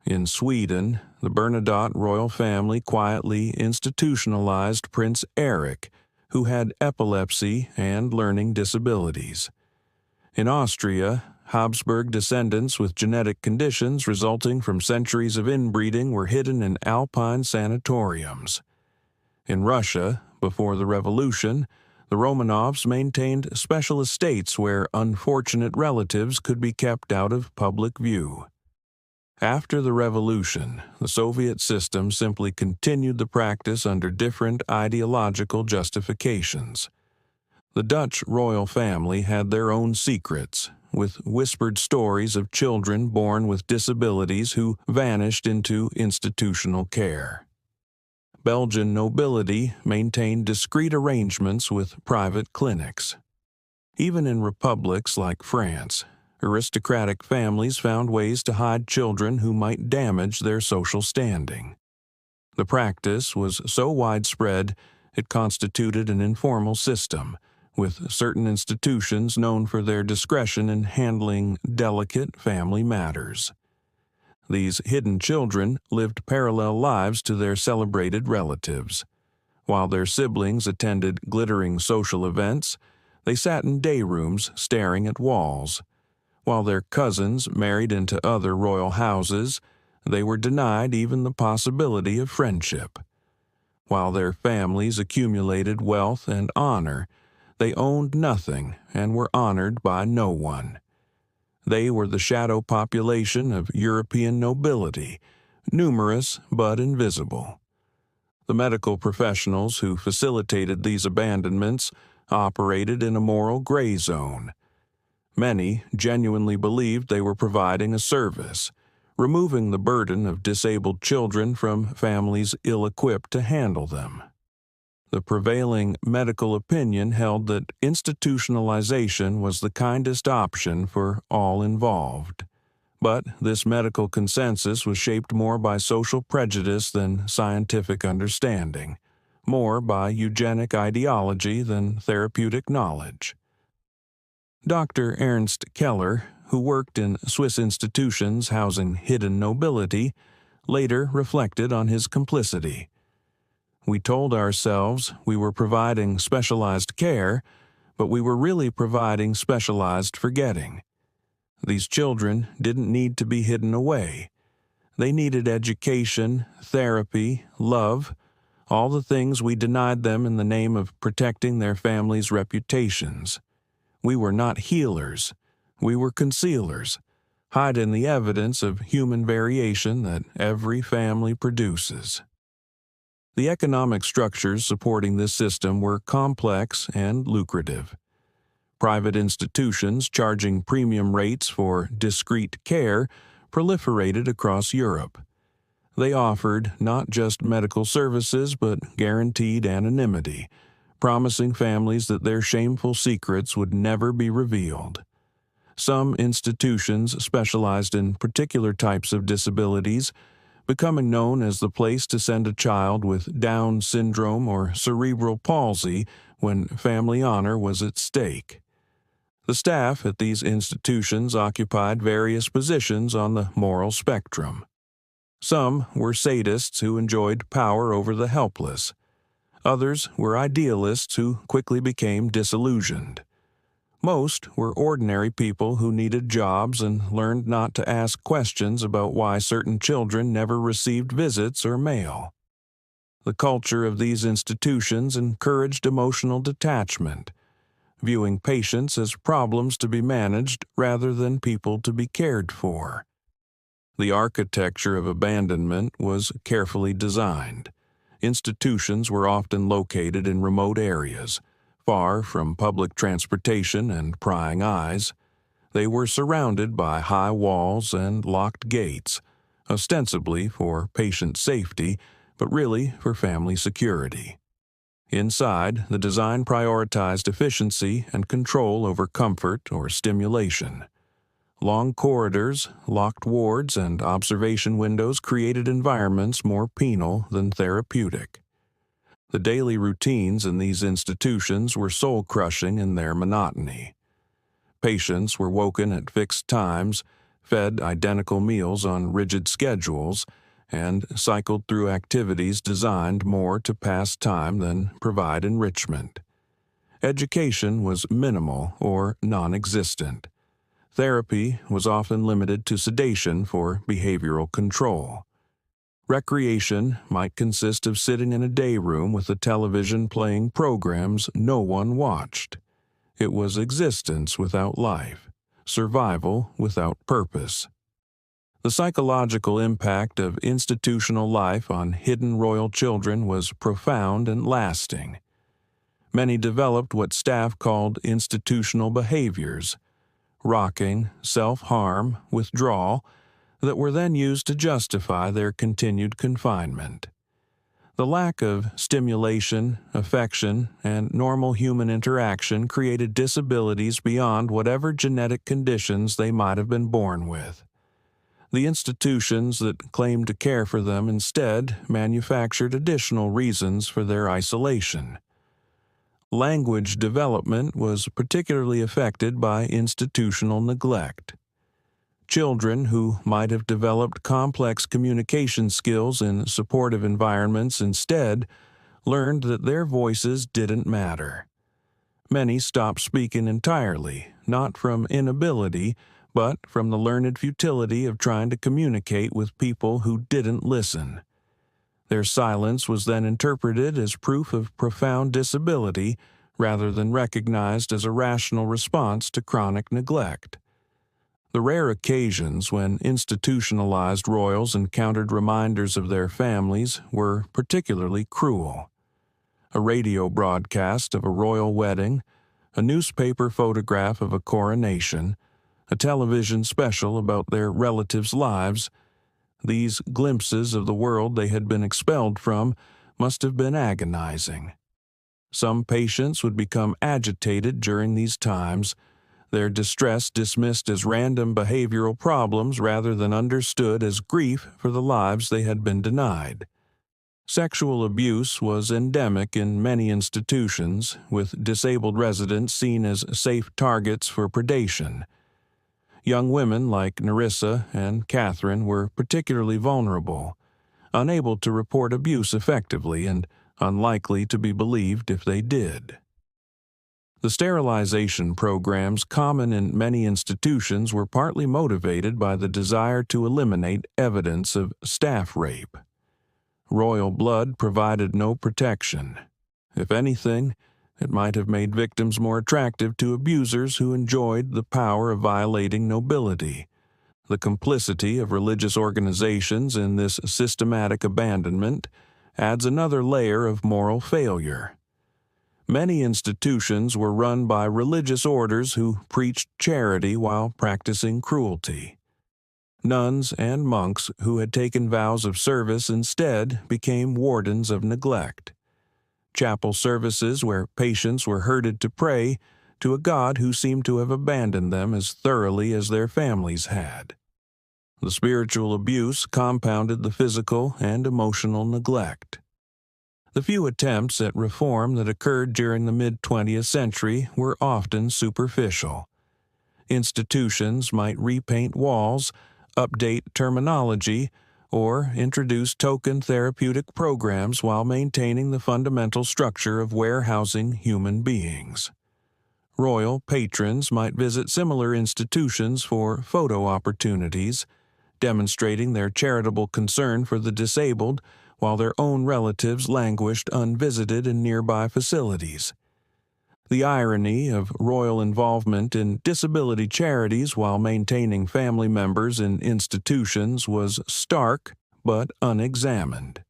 In Sweden, the Bernadotte royal family quietly institutionalized Prince Eric, who had epilepsy and learning disabilities. In Austria, Habsburg descendants with genetic conditions resulting from centuries of inbreeding were hidden in alpine sanatoriums. In Russia, before the Revolution, the Romanovs maintained special estates where unfortunate relatives could be kept out of public view. After the Revolution, the Soviet system simply continued the practice under different ideological justifications. The Dutch royal family had their own secrets, with whispered stories of children born with disabilities who vanished into institutional care. Belgian nobility maintained discreet arrangements with private clinics. Even in republics like France, aristocratic families found ways to hide children who might damage their social standing. The practice was so widespread it constituted an informal system, with certain institutions known for their discretion in handling delicate family matters. These hidden children lived parallel lives to their celebrated relatives. While their siblings attended glittering social events, they sat in day rooms staring at walls. While their cousins married into other royal houses, they were denied even the possibility of friendship. While their families accumulated wealth and honor, they owned nothing and were honored by no one. They were the shadow population of European nobility, numerous but invisible. The medical professionals who facilitated these abandonments operated in a moral gray zone. Many genuinely believed they were providing a service, removing the burden of disabled children from families ill-equipped to handle them. The prevailing medical opinion held that institutionalization was the kindest option for all involved. But this medical consensus was shaped more by social prejudice than scientific understanding, more by eugenic ideology than therapeutic knowledge. Dr. Ernst Keller, who worked in Swiss institutions housing hidden nobility, later reflected on his complicity. We told ourselves we were providing specialized care, but we were really providing specialized forgetting. These children didn't need to be hidden away. They needed education, therapy, love, all the things we denied them in the name of protecting their families' reputations. We were not healers. We were concealers, hiding the evidence of human variation that every family produces. The economic structures supporting this system were complex and lucrative. Private institutions charging premium rates for discreet care proliferated across Europe. They offered not just medical services but guaranteed anonymity, promising families that their shameful secrets would never be revealed. Some institutions specialized in particular types of disabilities, becoming known as the place to send a child with Down syndrome or cerebral palsy when family honor was at stake. The staff at these institutions occupied various positions on the moral spectrum. Some were sadists who enjoyed power over the helpless. Others were idealists who quickly became disillusioned. Most were ordinary people who needed jobs and learned not to ask questions about why certain children never received visits or mail. The culture of these institutions encouraged emotional detachment, viewing patients as problems to be managed rather than people to be cared for. The architecture of abandonment was carefully designed. Institutions were often located in remote areas, far from public transportation and prying eyes. They were surrounded by high walls and locked gates, ostensibly for patient safety, but really for family security. Inside, the design prioritized efficiency and control over comfort or stimulation. Long corridors, locked wards, and observation windows created environments more penal than therapeutic. The daily routines in these institutions were soul-crushing in their monotony. Patients were woken at fixed times, fed identical meals on rigid schedules, and cycled through activities designed more to pass time than provide enrichment. Education was minimal or non-existent. Therapy was often limited to sedation for behavioral control. Recreation might consist of sitting in a day room with a television playing programs no one watched. It was existence without life, survival without purpose. The psychological impact of institutional life on hidden royal children was profound and lasting. Many developed what staff called institutional behaviors, rocking, self-harm, withdrawal, that were then used to justify their continued confinement. The lack of stimulation, affection, and normal human interaction created disabilities beyond whatever genetic conditions they might have been born with. The institutions that claimed to care for them instead manufactured additional reasons for their isolation. Language development was particularly affected by institutional neglect. Children who might have developed complex communication skills in supportive environments instead learned that their voices didn't matter. Many stopped speaking entirely, not from inability, but from the learned futility of trying to communicate with people who didn't listen. Their silence was then interpreted as proof of profound disability rather than recognized as a rational response to chronic neglect. The rare occasions when institutionalized royals encountered reminders of their families were particularly cruel. A radio broadcast of a royal wedding, a newspaper photograph of a coronation, a television special about their relatives' lives, these glimpses of the world they had been expelled from must have been agonizing. Some patients would become agitated during these times, their distress dismissed as random behavioral problems rather than understood as grief for the lives they had been denied. Sexual abuse was endemic in many institutions, with disabled residents seen as safe targets for predation. Young women like Nerissa and Catherine were particularly vulnerable, unable to report abuse effectively and unlikely to be believed if they did. The sterilization programs common in many institutions were partly motivated by the desire to eliminate evidence of staff rape. Royal blood provided no protection. If anything, it might have made victims more attractive to abusers who enjoyed the power of violating nobility. The complicity of religious organizations in this systematic abandonment adds another layer of moral failure. Many institutions were run by religious orders who preached charity while practicing cruelty. Nuns and monks who had taken vows of service instead became wardens of neglect. Chapel services where patients were herded to pray to a God who seemed to have abandoned them as thoroughly as their families had. The spiritual abuse compounded the physical and emotional neglect. The few attempts at reform that occurred during the mid-20th century were often superficial. Institutions might repaint walls, update terminology, or introduce token therapeutic programs while maintaining the fundamental structure of warehousing human beings. Royal patrons might visit similar institutions for photo opportunities, demonstrating their charitable concern for the disabled while their own relatives languished unvisited in nearby facilities. The irony of royal involvement in disability charities while maintaining family members in institutions was stark but unexamined.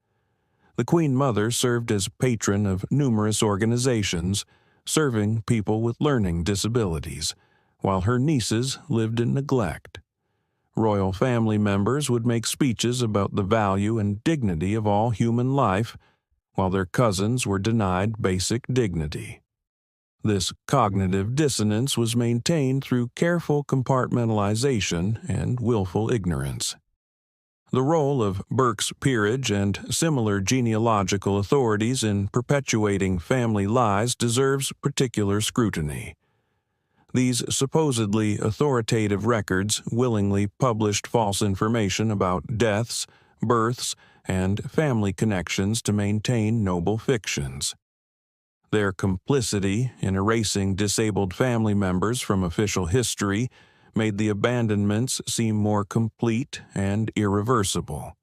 The Queen Mother served as patron of numerous organizations, serving people with learning disabilities, while her nieces lived in neglect. Royal family members would make speeches about the value and dignity of all human life, while their cousins were denied basic dignity. This cognitive dissonance was maintained through careful compartmentalization and willful ignorance. The role of Burke's peerage and similar genealogical authorities in perpetuating family lies deserves particular scrutiny. These supposedly authoritative records willingly published false information about deaths, births, and family connections to maintain noble fictions. Their complicity in erasing disabled family members from official history made the abandonments seem more complete and irreversible.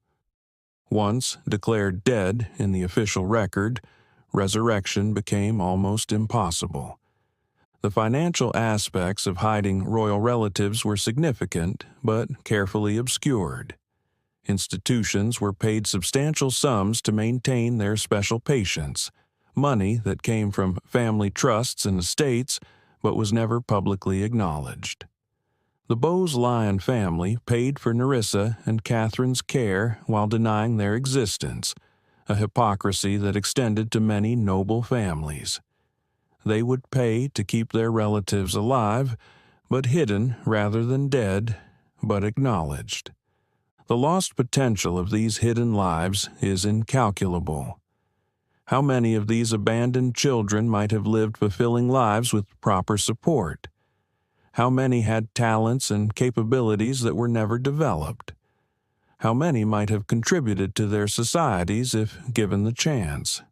Once declared dead in the official record, resurrection became almost impossible. The financial aspects of hiding royal relatives were significant, but carefully obscured. Institutions were paid substantial sums to maintain their special patients, money that came from family trusts and estates, but was never publicly acknowledged. The Bowes-Lyon family paid for Nerissa and Catherine's care while denying their existence, a hypocrisy that extended to many noble families. They would pay to keep their relatives alive, but hidden rather than dead, but acknowledged. The lost potential of these hidden lives is incalculable. How many of these abandoned children might have lived fulfilling lives with proper support? How many had talents and capabilities that were never developed? How many might have contributed to their societies if given the chance?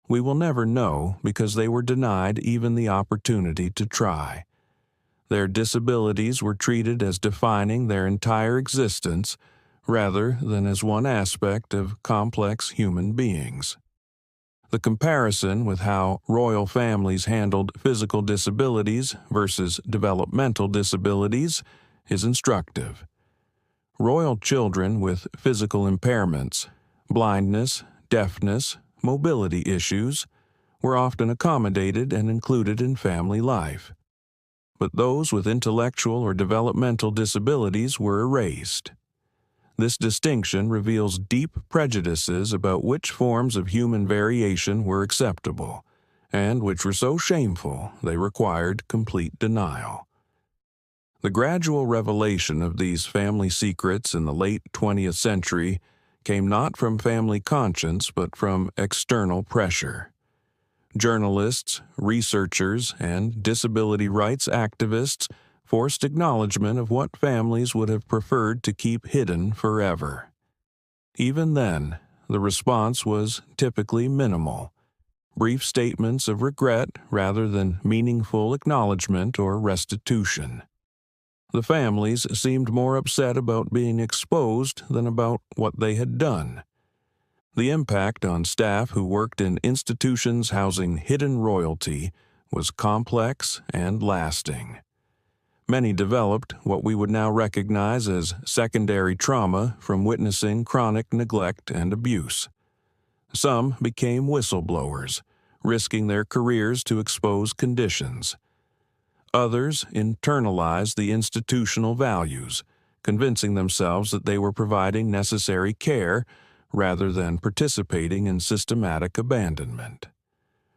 We will never know because they were denied even the opportunity to try. Their disabilities were treated as defining their entire existence rather than as one aspect of complex human beings. The comparison with how royal families handled physical disabilities versus developmental disabilities is instructive. Royal children with physical impairments, blindness, deafness, mobility issues, were often accommodated and included in family life. But those with intellectual or developmental disabilities were erased. This distinction reveals deep prejudices about which forms of human variation were acceptable, and which were so shameful they required complete denial. The gradual revelation of these family secrets in the late 20th century came not from family conscience but from external pressure. Journalists, researchers, and disability rights activists forced acknowledgement of what families would have preferred to keep hidden forever. Even then, the response was typically minimal, brief statements of regret rather than meaningful acknowledgement or restitution. The families seemed more upset about being exposed than about what they had done. The impact on staff who worked in institutions housing hidden royalty was complex and lasting. Many developed what we would now recognize as secondary trauma from witnessing chronic neglect and abuse. Some became whistleblowers, risking their careers to expose conditions. Others internalized the institutional values, convincing themselves that they were providing necessary care rather than participating in systematic abandonment.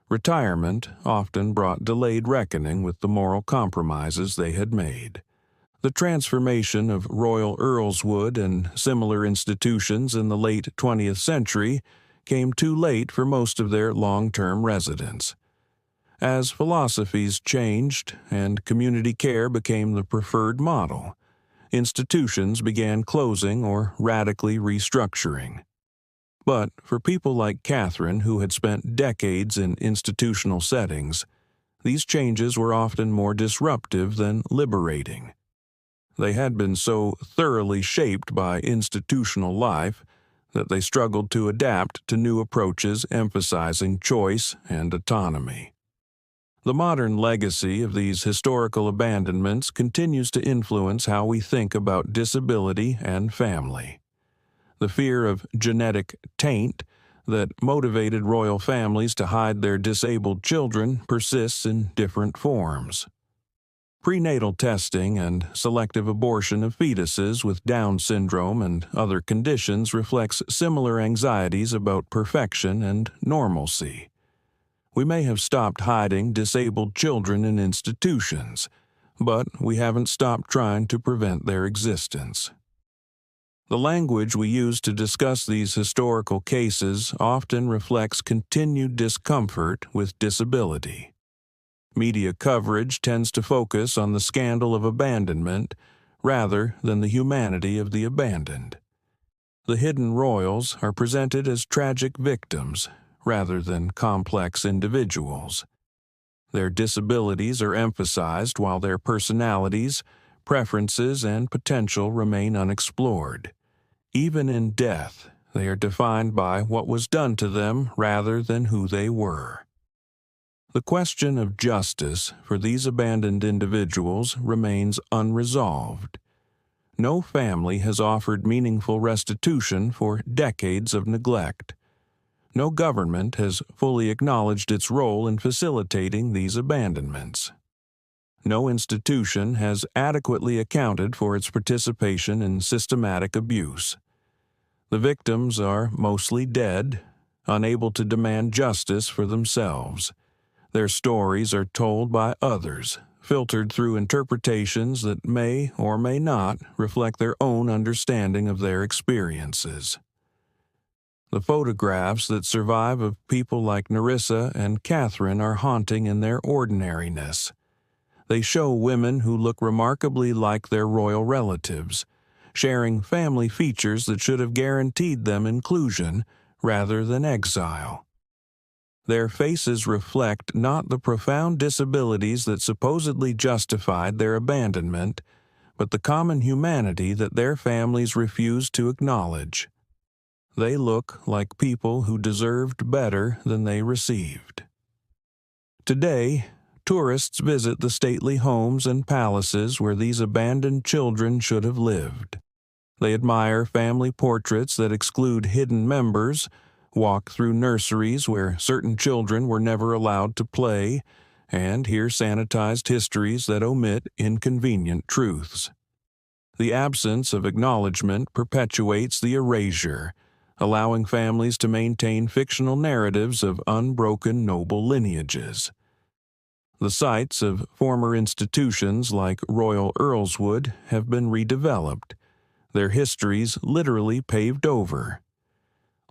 Retirement often brought delayed reckoning with the moral compromises they had made. The transformation of Royal Earlswood and similar institutions in the late 20th century came too late for most of their long-term residents. As philosophies changed and community care became the preferred model, institutions began closing or radically restructuring. But for people like Catherine, who had spent decades in institutional settings, these changes were often more disruptive than liberating. They had been so thoroughly shaped by institutional life that they struggled to adapt to new approaches emphasizing choice and autonomy. The modern legacy of these historical abandonments continues to influence how we think about disability and family. The fear of genetic taint that motivated royal families to hide their disabled children persists in different forms. Prenatal testing and selective abortion of fetuses with Down syndrome and other conditions reflects similar anxieties about perfection and normalcy. We may have stopped hiding disabled children in institutions, but we haven't stopped trying to prevent their existence. The language we use to discuss these historical cases often reflects continued discomfort with disability. Media coverage tends to focus on the scandal of abandonment rather than the humanity of the abandoned. The hidden royals are presented as tragic victims rather than complex individuals. Their disabilities are emphasized while their personalities, preferences, and potential remain unexplored. Even in death, they are defined by what was done to them rather than who they were. The question of justice for these abandoned individuals remains unresolved. No family has offered meaningful restitution for decades of neglect. No government has fully acknowledged its role in facilitating these abandonments. No institution has adequately accounted for its participation in systematic abuse. The victims are mostly dead, unable to demand justice for themselves. Their stories are told by others, filtered through interpretations that may or may not reflect their own understanding of their experiences. The photographs that survive of people like Nerissa and Catherine are haunting in their ordinariness. They show women who look remarkably like their royal relatives, sharing family features that should have guaranteed them inclusion rather than exile. Their faces reflect not the profound disabilities that supposedly justified their abandonment, but the common humanity that their families refused to acknowledge. They look like people who deserved better than they received. Today, tourists visit the stately homes and palaces where these abandoned children should have lived. They admire family portraits that exclude hidden members, walk through nurseries where certain children were never allowed to play, and hear sanitized histories that omit inconvenient truths. The absence of acknowledgement perpetuates the erasure, allowing families to maintain fictional narratives of unbroken noble lineages. The sites of former institutions like Royal Earlswood have been redeveloped, their histories literally paved over.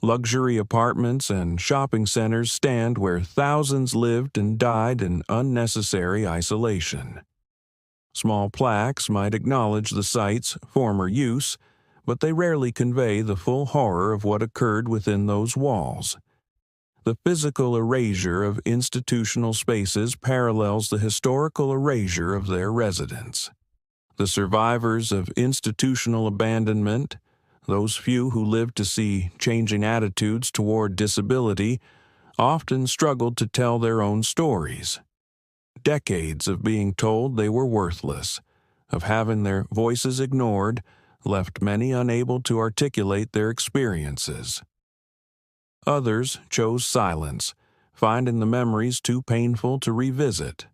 Luxury apartments and shopping centers stand where thousands lived and died in unnecessary isolation. Small plaques might acknowledge the site's former use, but they rarely convey the full horror of what occurred within those walls. The physical erasure of institutional spaces parallels the historical erasure of their residents. The survivors of institutional abandonment, those few who lived to see changing attitudes toward disability, often struggled to tell their own stories. Decades of being told they were worthless, of having their voices ignored, left many unable to articulate their experiences. Others chose silence, finding the memories too painful to revisit.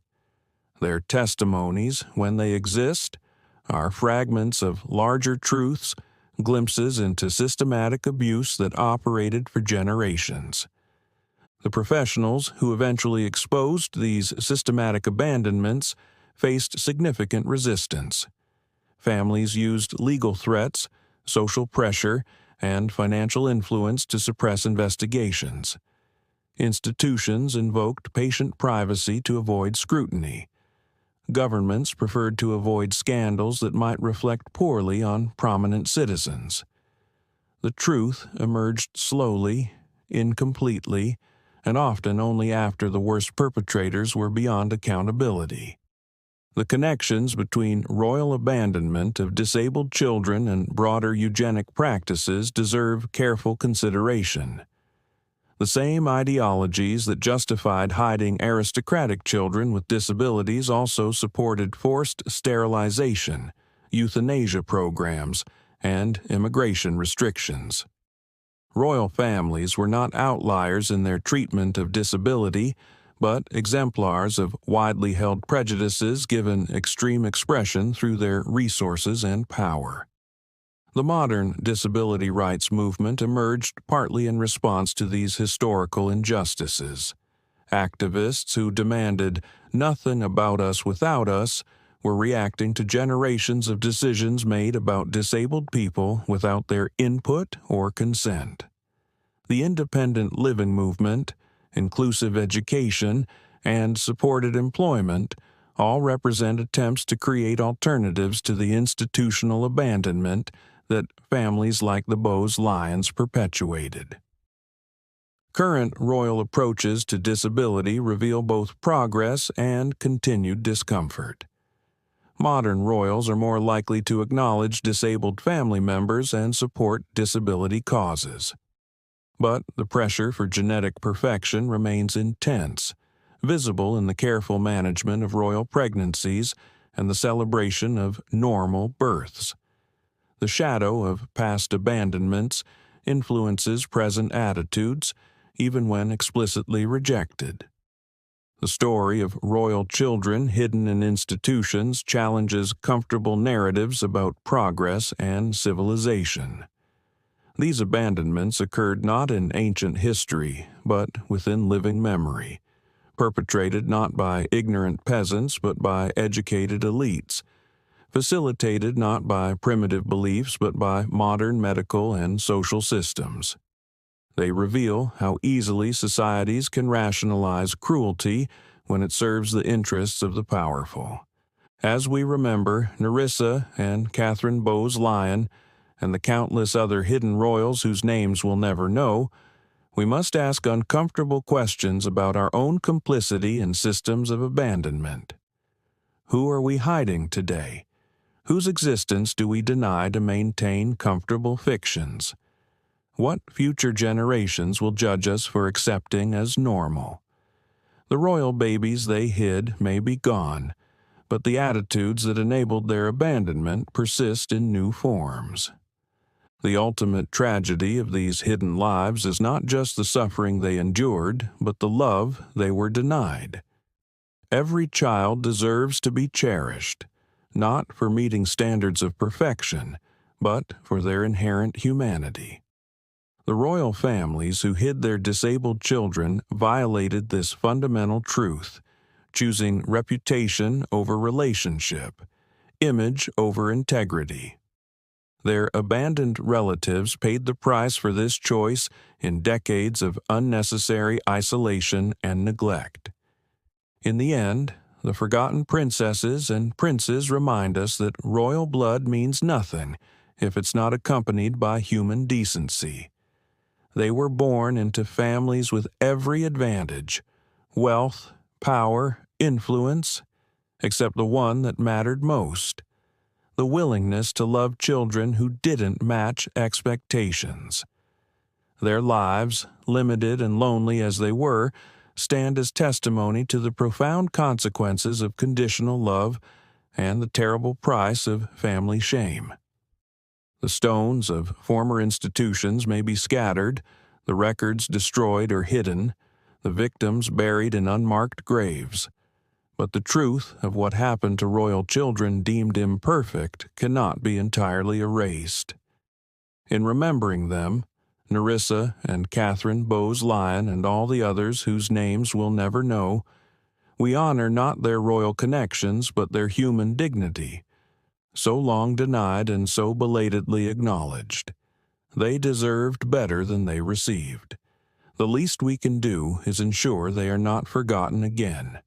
Their testimonies, when they exist, are fragments of larger truths, glimpses into systematic abuse that operated for generations. The professionals who eventually exposed these systematic abandonments faced significant resistance. Families used legal threats, social pressure, and financial influence to suppress investigations. Institutions invoked patient privacy to avoid scrutiny. Governments preferred to avoid scandals that might reflect poorly on prominent citizens. The truth emerged slowly, incompletely, and often only after the worst perpetrators were beyond accountability. The connections between royal abandonment of disabled children and broader eugenic practices deserve careful consideration. The same ideologies that justified hiding aristocratic children with disabilities also supported forced sterilization, euthanasia programs, and immigration restrictions. Royal families were not outliers in their treatment of disability, but exemplars of widely held prejudices given extreme expression through their resources and power. The modern disability rights movement emerged partly in response to these historical injustices. Activists who demanded "nothing about us without us" were reacting to generations of decisions made about disabled people without their input or consent. The independent living movement, inclusive education, and supported employment all represent attempts to create alternatives to the institutional abandonment that families like the Bowes-Lyons perpetuated. Current royal approaches to disability reveal both progress and continued discomfort. Modern royals are more likely to acknowledge disabled family members and support disability causes. But the pressure for genetic perfection remains intense, visible in the careful management of royal pregnancies and the celebration of normal births. The shadow of past abandonments influences present attitudes, even when explicitly rejected. The story of royal children hidden in institutions challenges comfortable narratives about progress and civilization. These abandonments occurred not in ancient history, but within living memory, perpetrated not by ignorant peasants but by educated elites, facilitated not by primitive beliefs but by modern medical and social systems. They reveal how easily societies can rationalize cruelty when it serves the interests of the powerful. As we remember Nerissa and Catherine Bowes-Lyon and the countless other hidden royals whose names we'll never know, we must ask uncomfortable questions about our own complicity in systems of abandonment. Who are we hiding today? Whose existence do we deny to maintain comfortable fictions? What future generations will judge us for accepting as normal? The royal babies they hid may be gone, but the attitudes that enabled their abandonment persist in new forms. The ultimate tragedy of these hidden lives is not just the suffering they endured, but the love they were denied. Every child deserves to be cherished, not for meeting standards of perfection, but for their inherent humanity. The royal families who hid their disabled children violated this fundamental truth, choosing reputation over relationship, image over integrity. Their abandoned relatives paid the price for this choice in decades of unnecessary isolation and neglect. In the end, the forgotten princesses and princes remind us that royal blood means nothing if it's not accompanied by human decency. They were born into families with every advantage: wealth, power, influence, except the one that mattered most: the willingness to love children who didn't match expectations. Their lives, limited and lonely as they were, stand as testimony to the profound consequences of conditional love and the terrible price of family shame. The stones of former institutions may be scattered, the records destroyed or hidden, the victims buried in unmarked graves. But the truth of what happened to royal children deemed imperfect cannot be entirely erased. In remembering them, Nerissa and Catherine Bowes-Lyon and all the others whose names we'll never know, we honor not their royal connections but their human dignity, so long denied and so belatedly acknowledged. They deserved better than they received. The least we can do is ensure they are not forgotten again.